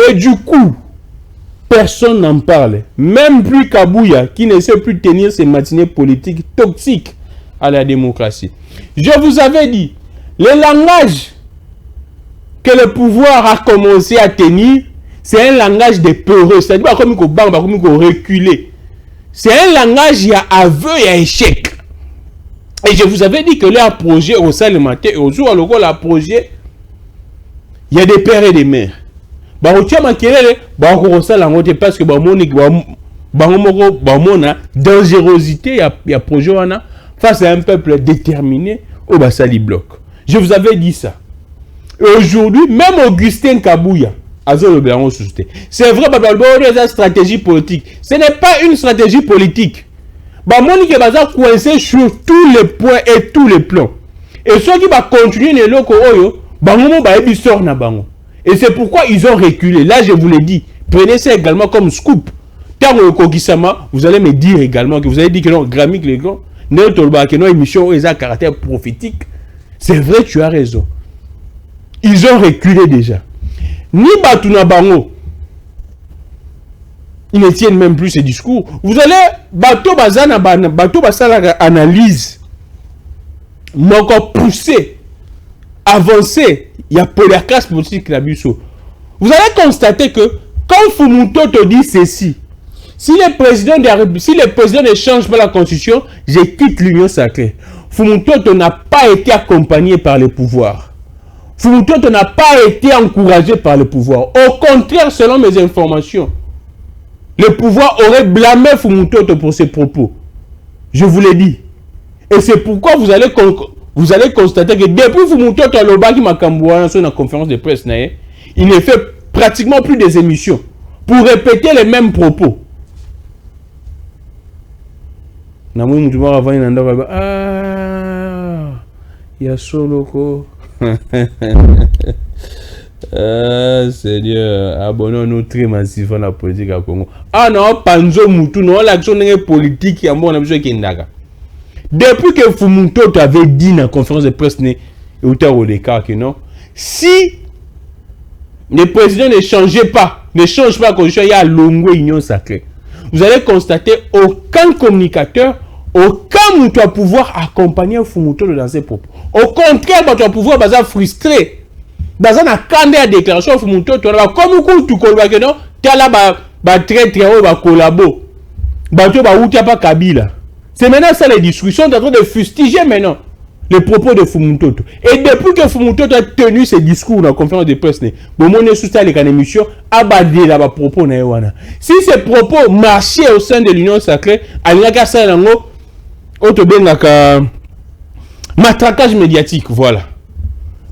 Et du coup, personne n'en parle. Même plus Kabouya, qui ne sait plus tenir ses matinées politiques toxiques à la démocratie. Je vous avais dit, le langage que le pouvoir a commencé à tenir, c'est un langage de peureux. C'est-à-dire comme il reculer. C'est un langage, il y a aveu et à échec. Et je vous avais dit que leur projet au sein du matin, et au jour où le projet, il y a des pères et des mères. Parce que dangerosité, il y a projet face à un peuple déterminé au Bassali Bloc. Je vous avais dit ça. Et aujourd'hui, même Augustin Kabouya, c'est vrai, c'est une stratégie politique. Ce n'est pas une stratégie politique. Monique va coincé sur tous les points et tous les plans. Et ceux qui vont continuer les locaux, et c'est pourquoi ils ont reculé. Là, je vous l'ai dit. Prenez ça également comme scoop. Vous allez me dire également que vous avez dit que non, Grammic les grands, notre émission est à caractère prophétique. C'est vrai, tu as raison. Ils ont reculé déjà. Ni Batuna Bango, ils ne tiennent même plus ces discours. Vous allez, Bato Basana analyse, encore pousser, avancer, il y a pour la classe politique la Busso. Vous allez constater que quand Fumuto te dit ceci, si le président ne change pas la constitution, je quitte l'Union sacrée. Fumuto n'a pas été accompagné par le pouvoir. Fumuto n'a pas été encouragé par le pouvoir. Au contraire, selon mes informations, le pouvoir aurait blâmé Fumuto pour ses propos. Je vous l'ai dit. Et c'est pourquoi vous allez constater que depuis Fumuto Loba qui m'a camboué sur la conférence de presse, il ne fait pratiquement plus des émissions pour répéter les mêmes propos. Ah, il y a Soloko. Ah, Seigneur, abonnons-nous très massivement à la politique à Congo. Ah non, Panzo Moutou, non, l'action politique, il y a mon besoin qui est. Depuis que Fumuto t'avait dit dans la conférence de presse, que non, si le président ne change pas la constitution, il y a longue union sacrée. Vous allez constater aucun communicateur, aucun mouton à pouvoir accompagner Fumuto dans ses propos. Au contraire, tu vas pouvoir être frustré. Dans un candidat à déclaration, Fumuto, tu vas comme tu connais que non, tu as là, très très haut, collabo. Tu vas pas Kabila. C'est maintenant ça les discussions, tu es en train de fustiger maintenant les propos de Fumutoto. Et depuis que Fumutoto a tenu ses discours dans la conférence de presse, bon, mon est sous ça les émission, abadé là propos na ewana. Si ces propos marchaient au sein de l'Union sacrée, alingaka ça lango, auto bengaka matraquage médiatique, voilà.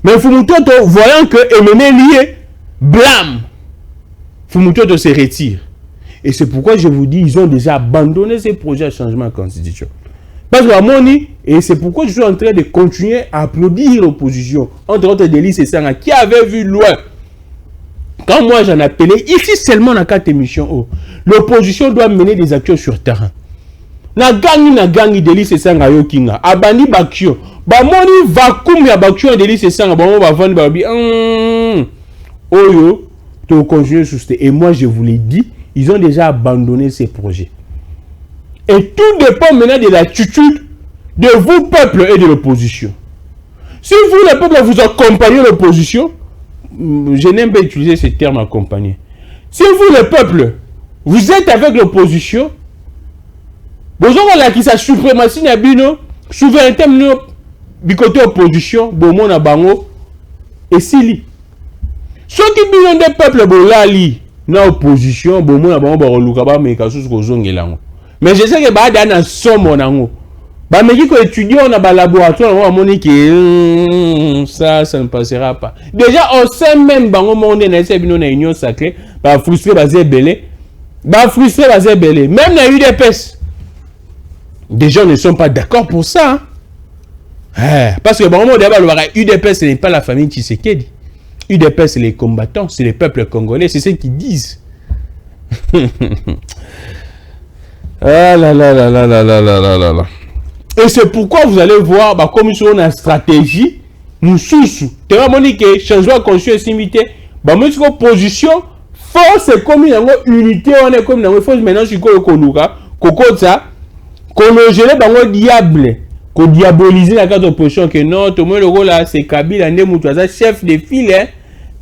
Mais Fumutoto, voyant que Emene lié, blâme. Fumutoto se retire. Et c'est pourquoi je vous dis, ils ont déjà abandonné ces projets de changement de constitution. Parce que Amoni, et c'est pourquoi je suis en train de continuer à applaudir l'opposition, entre autres Delis et Sanga, qui avait vu loin. Quand moi j'en appelais, ici seulement dans 4 émissions, l'opposition doit mener des actions sur terrain. Na gangi Delis et Sanga yokinga, abani bakio. Ba moni vacuum ya bakio Delis et Sanga, ba mo ba vendre ba bi. Oyo, to continuer sur ce. Et moi je vous l'ai dit, ils ont déjà abandonné ces projets. Et tout dépend maintenant de l'attitude de vous, peuple, et de l'opposition. Si vous, le peuple, vous accompagnez l'opposition, je n'aime pas utiliser ce terme accompagner. Si vous, le peuple, vous êtes avec l'opposition, vous avez qui sa suprématie n'abino, souveraineté du côté opposition, bon na bango, et si ceux qui ont des peuples, bon là, na opposition, bon na bango, bon lukaba, mais kasus kozongelango. Mais je sais que bah dans somme nango bah mais qui étudier on a ba laboratoire on a moni que ça ne passera pas. Déjà on sait même bango monde na ese bino na union sacrée bah frustré basé belé même na UDPS des gens ne sont pas d'accord pour ça hein? Parce que bango monde ba UDPS ce n'est pas la famille Tshisekedi. UDPS c'est les combattants, c'est le peuple congolais, c'est ce qu'ils disent. Ah là là là là là là là là là. Et c'est pourquoi vous allez voir, bah, comme sur une stratégie, nous sous. Tu vas me dire que changement de conscience imité, bah, moi, sur position, force comme une unité, on est comme une force maintenant, je suis comme le Konuka, Kokota, qu'on le gèle, bah, on diable, qu'on diabolise la carte d'opposition, que non, tout le monde, le rôle là, c'est Kabila, Ndemoutoisa, chef de file, hein.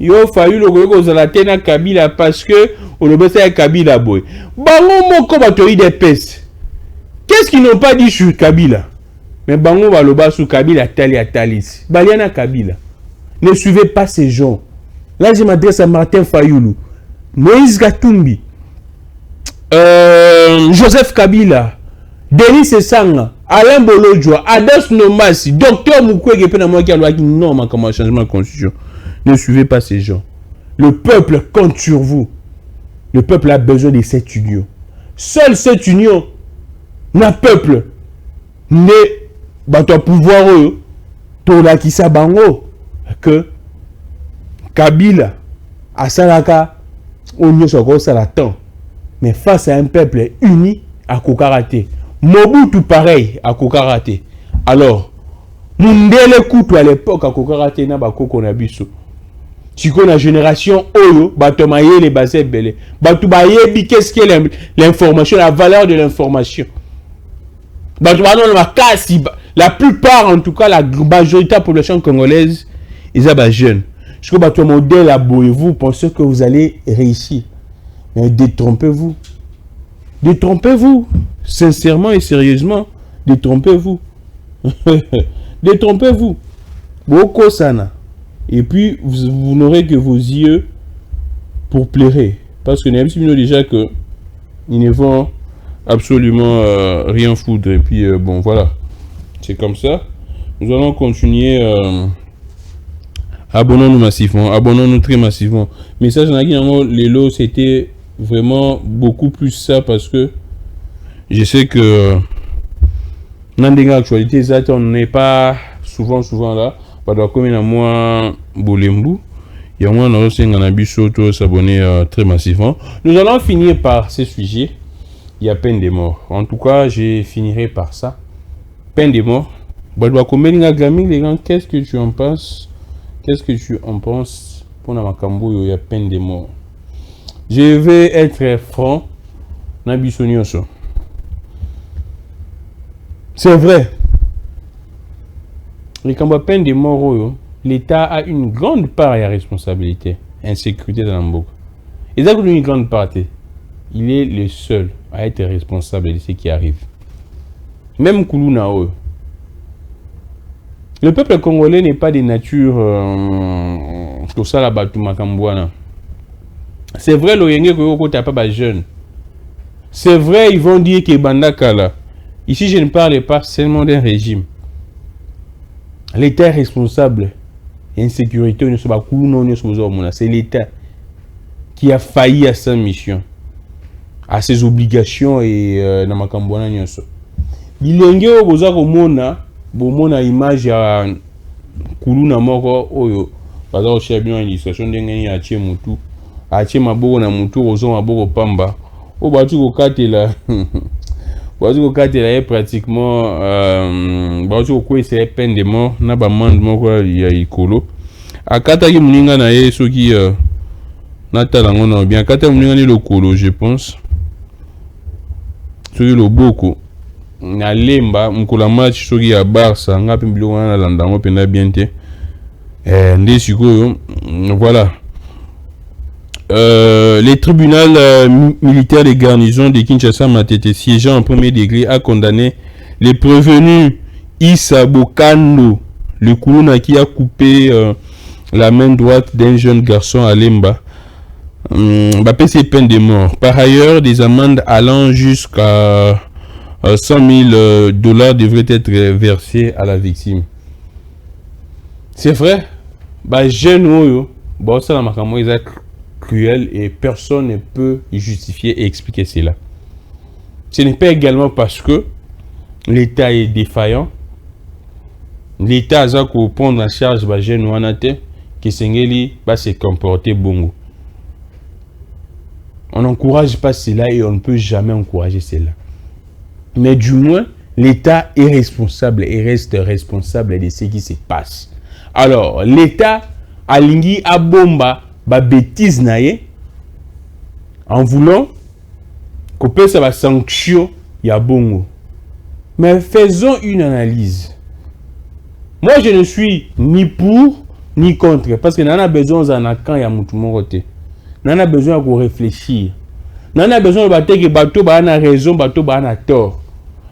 Il a fallu le reconnaître na Kabila parce que on le baisse avec Kabila boy. Bango moko batori des pes. Qu'est-ce qu'ils n'ont pas dit sur Kabila? Mais bango va le bas sur Kabila Talis. Baliana Kabila. Ne suivez pas ces gens. Là je m'adresse à Martin Fayoulou, Moïse Gatumbi, Joseph Kabila, Denis Sanga, Alain Bolojwa, Adas Nomasi, Docteur Mukwege pe na moi qui a loi qui non comme changement de constitution. Ne suivez pas ces gens. Le peuple compte sur vous. Le peuple a besoin de cette union. Seule cette union, n'a peuple, n'est pas ton pouvoir, ton akisa bango, que Kabila, Asalaka, on y est salatan. Mais face à un peuple uni, à Kokarate. Mobutu pareil, à Kokarate. Alors, Mundele Koutou à l'époque, à Kokarate, n'a pas Kokonabiso. Si la génération Oyo, Batomaye les basés belé. Batoubaye, qu'est-ce que l'information, la valeur de l'information. La plupart, en tout cas, la majorité de la population congolaise, ils sont jeunes. Je crois que votre modèle à vous pensez que vous allez réussir. Mais détrompez-vous. Détrompez-vous. Sincèrement et sérieusement, détrompez-vous. Détrompez-vous. Beaucoup sana. Et puis, vous n'aurez que vos yeux pour pleurer. Parce que nous avons déjà que ils ne vont absolument rien foutre. Et puis, bon, voilà. C'est comme ça. Nous allons continuer. Abonnons-nous massivement. Abonnons-nous très massivement. Mais ça, les lots, c'était vraiment beaucoup plus ça parce que je sais que dans des actualités, on n'est pas souvent là. Comme il y a moins Bolembu, il y a moins de s'abonner très massivement. Nous allons finir par ce sujet. Il y a peine de mort. En tout cas, je finirai par ça. Peine de mort. Les gens, qu'est-ce que tu en penses? Qu'est-ce que tu en penses pour la Makambo? Il y a peine de mort. Je vais être franc. C'est vrai. Les peine de mort, l'État a une grande part à responsabilité. Insécurité dans l'Ambouk. Et ça, une grande partie. Il est le seul à être responsable de ce qui arrive. Même Koulouna, Le peuple congolais n'est pas de nature tout ça là batu makambwana. C'est vrai l'oyenge ko t'as pas jeune. C'est vrai ils vont dire que bandakala. Ici je ne parle pas seulement d'un régime. L'État est responsable. Insécurité c'est l'État qui a failli à sa mission, à ses obligations et na makambwana nyonso. Bilenge oboza komona bomona image ya kuluna moko oyo baza ko share bien administration ndenge ya tie mutu atie maboko na mutu ozo maboko pamba o batu ko katela batu ko katela est pratiquement batu ko kwese peine de mort na ba mande moko ya ikolo akata ki muninga na ye soki na talango na bien akata muninga ni lokolo je pense soki loboko na lemba mkola match soki ya Barça ngapi biloko na landango penda bien te ndé sikoyo voilà. Les tribunaux militaires de garnison de Kinshasa Matete siégeant en premier degré a condamné les prévenus Issa Bokando, le Kuluna qui a coupé la main droite d'un jeune garçon à Lemba. Bappé ses peines de mort. Par ailleurs, des amendes allant jusqu'à 100 000 dollars devraient être versés à la victime. C'est vrai, bah jeune oyo, bah ça la makamo est cruel et personne ne peut justifier et expliquer cela. Ce n'est pas également parce que l'État est défaillant. L'État a qu'au prendre en charge bah jeune ouanate que Sengeli va se comporter bongo. On n'encourage pas cela et on ne peut jamais encourager cela. Mais du moins, l'État est responsable et reste responsable de ce qui se passe. Alors, l'État a lingi a bomba ba bêtise naie en voulant couper sa sanction ya bongo. Mais faisons une analyse. Moi, je ne suis ni pour ni contre parce que n'en a besoin d'un camp ya mutu morote. N'en a besoin de réfléchir. N'en a besoin de battre que bateau ba na raison, bateau ba na tort.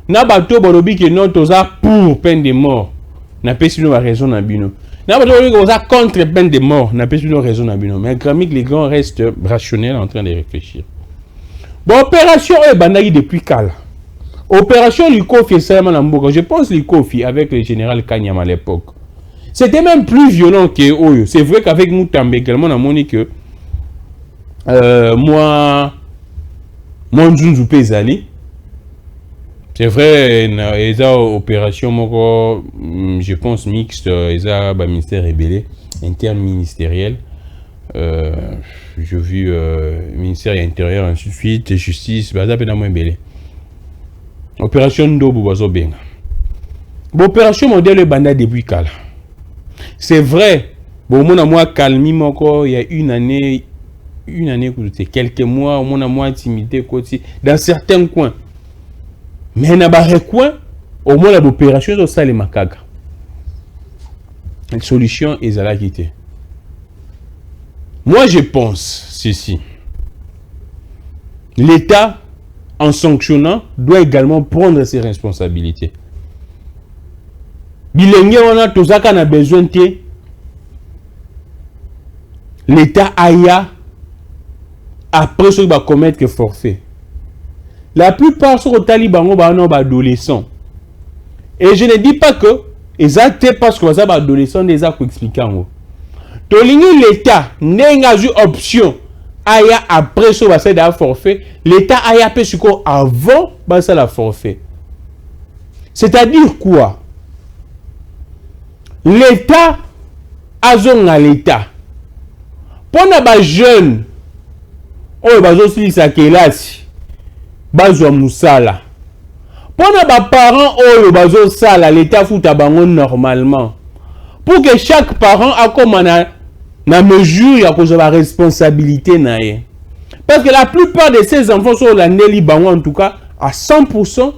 Na bateau bolobi que non toza pour peine de mort. Na pas si nous a raison na bino. Na bateau bolobi que toza contre peine de mort. Na pas si nous a raison na bino. Mais gramique les grands restent rationnels en train de réfléchir. Bon opération est bandagi depuis Kala. Opération Likofi Salama Namboka. Je pense Likofi avec le général Kanyama à l'époque. C'était même plus violent que Oyo. C'est vrai qu'avec Moutambe également on a moni que moi Monjunzu Pezali. C'est vrai, il y a une opération, je pense, mixte, il y a un ministère rébellé, interministériel. J'ai vu ministère intérieur, ainsi de suite, justice, il y a un belé. Opération Ndobo Bazo Benga. Opération modèle Banda depuis Kala. C'est vrai, bon, moi, calmi, il y a une année, quelques mois, mon mois intimité, dans certains coins. Mais na coin, au moins l'opération de ça les makaga. La solution est à la quitter. Moi je pense ceci. L'État, en sanctionnant, doit également prendre ses responsabilités. Bilenge on a tout ça qu'on a besoin de. L'État aïa après ce qu'il va commettre que forfait. La plupart sont au Taliban ou adolescents. Et je ne dis pas que exactement parce que ça va adolescents déjà pour expliquer en haut. L'État n'a eu option aya après ce va faire forfait. L'État aya pe suko avant bah ça la forfait. C'est-à-dire quoi? L'État a zonga l'État. Pendant ba jeune oh bah aussi ça kelasi. Bazwa musala. Pendant ba parents oh bazo sala l'État fout à bango normalement. Pour que chaque parent a comme na mesure ya cause la responsabilité na ye. Parce que la plupart de ces enfants sont la neli bango en tout cas à 100%.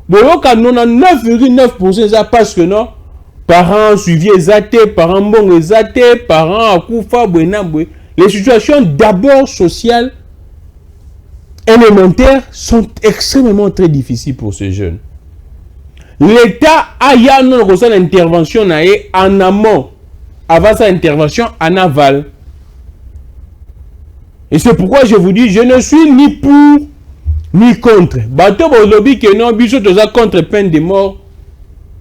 Bon ka 99,9% ça parce que non parents suivi exaté, parents bon exaté, parents akufa bwenabwe. Les situations d'abord sociales élémentaires sont extrêmement très difficiles pour ces jeunes. L'État a une intervention en amont, avant sa intervention en aval. Et c'est pourquoi je vous dis, je ne suis ni pour ni contre. Bateau Bolobi que non, biso toza contre peine de mort.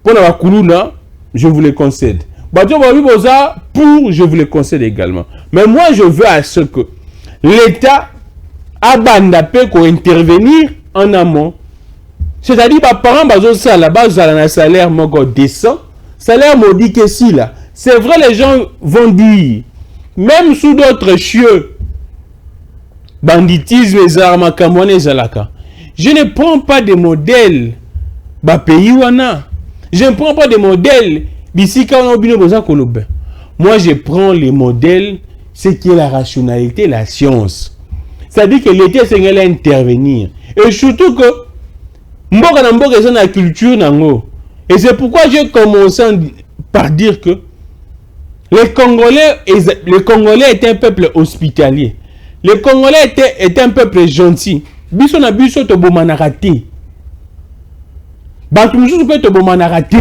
Pour la Kuluna, je vous le concède. Bateau Bolobi boza pour, je vous le concède également. Mais moi, je veux à ce que l'État a bandapé pour intervenir en amont. C'est-à-dire, les parents bazo ça la base à un salaire mogo décent, salaire maudit que si là. C'est vrai, les gens vont dire, même sous d'autres cieux, banditisme et armes camerounais zalaka. Je ne prends pas de modèles pays wana. Je ne prends pas de modèles bisika wana bino boza kolobe. Moi je prends les modèles ce qui est la rationalité, la science. C'est-à-dire que l'État s'engage à intervenir et surtout que mboka na mboka c'est la culture nango. Et c'est pourquoi j'ai commencé par dire que les Congolais est un peuple hospitalier. Les Congolais étaient un peuple gentil. Biso na biso to bomanaka te. Bantu mususu pe to bomanaka te.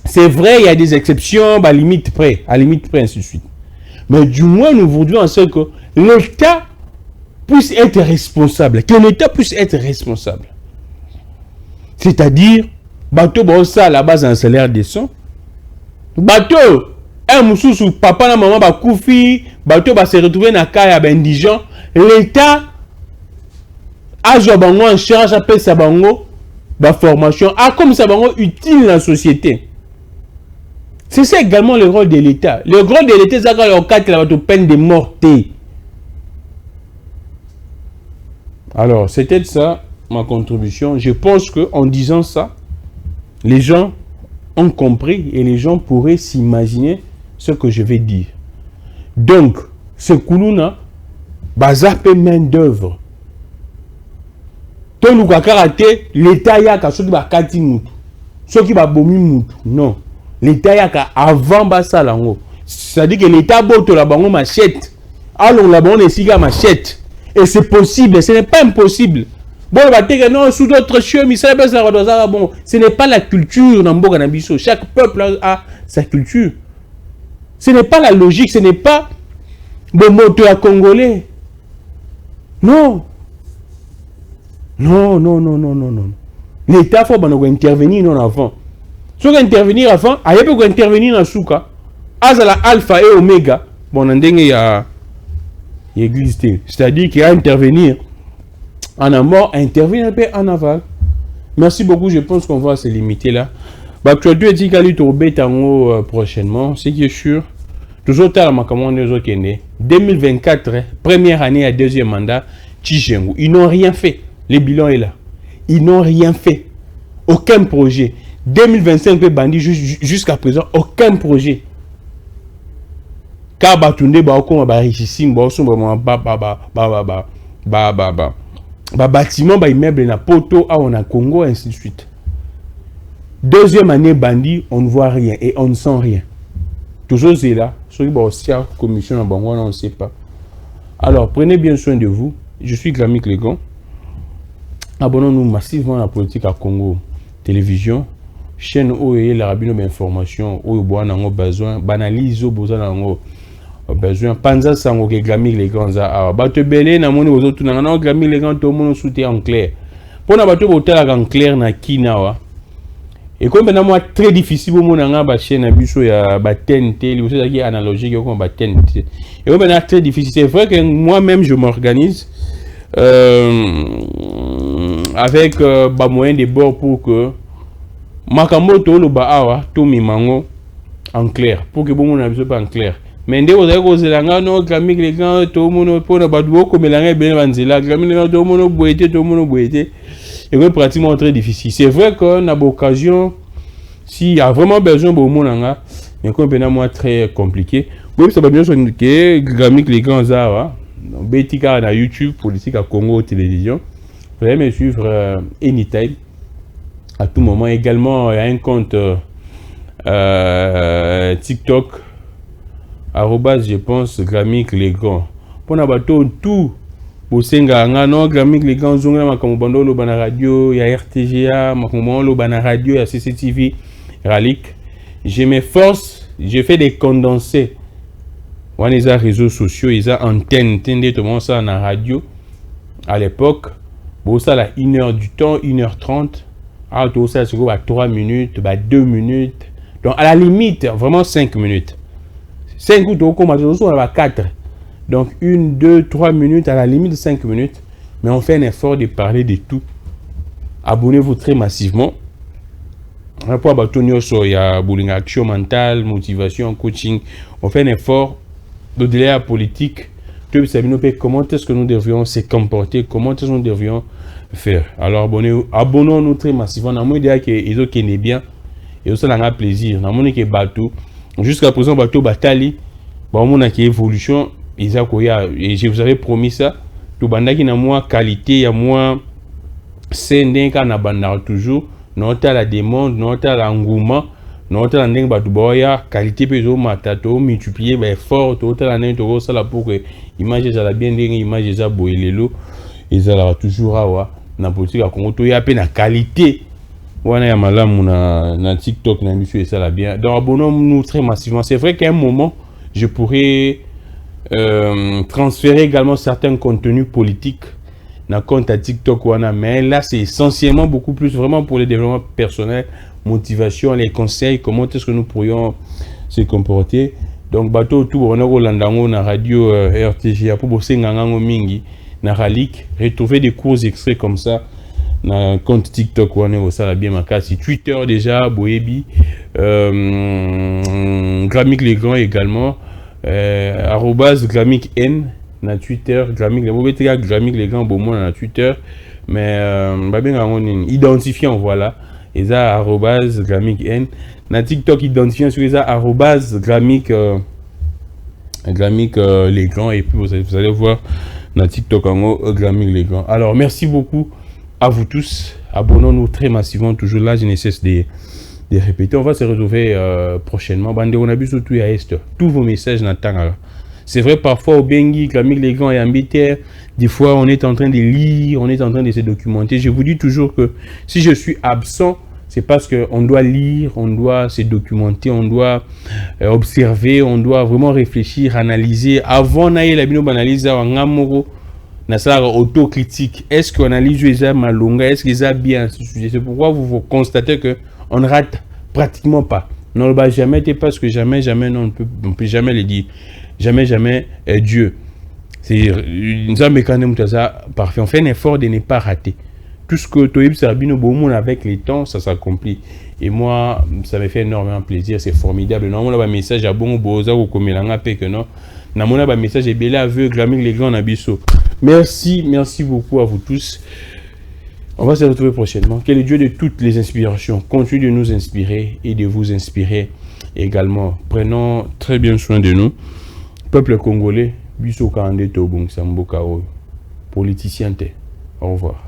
C'est vrai, il y a des exceptions, à limite près, ainsi de suite. Mais du moins, nous voudrions que l'État puisse être responsable. Que l'État puisse être responsable. C'est-à-dire, bateau bossa à la base un salaire décent. Bateau, un moussou, papa et maman, koufi, bateau va se retrouver dans le cas indigent. L'État a joué en charge, appelle sa bango, formation, a comme sa bango utile dans la société. C'est ça également le rôle de l'État. Le rôle de l'État, c'est que le cas de la peine de mort. Alors, c'était ça ma contribution. Je pense qu'en disant ça, les gens ont compris et les gens pourraient s'imaginer ce que je vais dire. Donc, ce Kuluna, bazapé main d'œuvre. Tout le karaté, l'État y a ceux qui va kati moutou, ceux qui va bomi moutou. Non, l'État y a avant basa lango. C'est-à-dire que l'État bote la bango machette. Alors la bango nesiga machette. Et c'est possible, ce n'est pas impossible. Bon, non, sous d'autres cieux, bon, ce n'est pas la culture n'amboka nabiso. Chaque peuple a sa culture. Ce n'est pas la logique, ce n'est pas le moto à congolais. Non. Non, non, non, non, non, non. L'État faut intervenir non avant. Si on intervenir avant, il peut intervenir dans souka. Azala alpha et oméga. Bon, on il y a l'église. C'est-à-dire qu'il y a intervenir en amont, intervenir en aval. Merci beaucoup, je pense qu'on va se limiter là. Actuellement, tu as dit que prochainement, ce qui est sûr. Toujours tard, ma commande des autres 2024, première année à deuxième mandat, Tchigengou. Ils n'ont rien fait. Le bilan est là. Ils n'ont rien fait. Aucun projet. 2025, bandit jusqu'à présent, aucun projet. Car Batunde, richissime, bâtiment, immeuble, na poto, on a Congo, ainsi de suite. Deuxième année, bandit, on ne voit rien et on ne sent rien. Toujours c'est là. Ceux qui aussi à commission, on ne sait pas. Alors, prenez bien soin de vous. Je suis Glamic Legon. Abonnons-nous massivement à la politique à Congo Télévision. Chaîne où il y a la rabino d'information, où il y a besoin, banalise au besoin, besoin. Panza sango que Glamic Legon a. Bateau belé, na moni aux autres, na Glamic Legon, tout le monde soutient en clair. Pour na bateau botal en clair na kinawa. Et comme maintenant moi très difficile pour mon anga chaîne abiso ya TNT, vous savez qui est analogique comme TNT. Et comme maintenant très difficile, c'est vrai que moi-même je m'organise avec moyen de bord pour que Makamoto le baawa tout mi mango en clair pour que bon mon abiso pas en clair. Mais ndé vous avez causé langa no Glamic les gars tout mon pour na badou comme langa bien vanzela Glamic les tout mon boité. Et oui, pratiquement très difficile. C'est vrai qu'on a l'occasion, s'il y a vraiment besoin de monde, mais comme moi très compliqué. Oui, ça va bien sûr que Glamic les grands arts, Betika na YouTube, politique à Congo Télévision. Vous pouvez me suivre anytime, à tout moment. Également, il y a un compte TikTok, @ je pense Glamic les grands. Pour n'abattre tout bosenga nga no Grammy les grands zonga makambo bando lo bana radio ya RTGA makambo lo bana radio ya CCTV Ralik. Je m'efforce, je fais des condensés. On les réseaux sociaux, ils ont antenne, tendez tout le monde ça en radio. À l'époque, bon ça là 1 heure du temps, 1h30. Ah tout ça c'est quoi 3 minutes, 2 minutes. Donc à la limite, vraiment 5 minutes. 5 ou tout comme on va 4. Donc 1, 2, 3 minutes, à la limite 5 minutes. Mais on fait un effort de parler de tout. Abonnez-vous très massivement. Rapport à Batonio, il y a bowling action mentale, motivation, coaching. On fait un effort au-delà de la politique. Comment est-ce que nous devrions se comporter, comment est-ce que nous devrions faire. Alors abonnons-nous très massivement. On a dit qu'ils ont bien et aussi on a plaisir. On a dit que bateau jusqu'à présent bateau batali, on a qui évolution. Et je vous avais promis ça. Tout bandaki na moins qualité, ya moins sending na bandar toujours. Nota la demande, nota l'engouement, nota la ndenge batu boya qualité peso matato multiplier ba effort total la ndenge to ça là pour que image ça la bien ndenge image ça boyelelo et ça là toujours awa na politique ya Congo to ya pe na qualité wana ya malamu na TikTok na monsieur et ça là bien. Donc abonnons-nous très massivement. C'est vrai qu'à un moment je pourrais transférer également certains contenus politiques dans compte à TikTok wana, mais là c'est essentiellement beaucoup plus vraiment pour le développement personnel, motivation, les conseils, comment est-ce que nous pourrions se comporter. Donc bateau tout on a Rolandango na radio RTGA pour bosser ngangango mingi na Ralik, retrouver des cours extraits comme ça na compte TikTok wana au ça bien makasi, Twitter déjà Boebi, Gramic les grands également, @Gramic N na Twitter, Gramic les grands beau na Twitter, mais identifiant voilà, et ça @Gramic N na TikTok identifiant sur ça @Gramic les grands, et puis vous allez voir na TikTok en Gramic les grands. Alors merci beaucoup à vous tous, abonnons-nous très massivement toujours là, je ne cesse de répéter. On va se retrouver prochainement. Bande on a vu surtout à Est, tous vos messages n'attendent. C'est vrai, parfois au Bengi, Grammy les grands et Ambiter, des fois on est en train de lire, on est en train de se documenter. Je vous dis toujours que si je suis absent, c'est parce qu'on doit lire, on doit se documenter, on doit observer, on doit vraiment réfléchir, analyser. Avant d'aller la bino-analyse, on a autocritique. Est-ce qu'on analyse les malonga? Est-ce qu'ils a bien ce sujet? C'est pourquoi vous constatez qu'on ne rate pratiquement pas. On ne va jamais, parce que jamais, non, on peut jamais le dire. Jamais Dieu. C'est une parfait. On fait un effort de ne pas rater. Tout ce que Toyib Sarbino Beaumont avec les temps, ça s'accomplit. Et moi, ça me fait énormément plaisir. C'est formidable. Non, on a un message à bon boza ou comme il a que non. On a un message et belé aveugle, Grammy les grands abisso. Merci beaucoup à vous tous. On va se retrouver prochainement. Que le Dieu de toutes les inspirations continue de nous inspirer et de vous inspirer également. Prenons très bien soin de nous. Peuple congolais, biso kande tobung samboka o. Politicien te. Au revoir.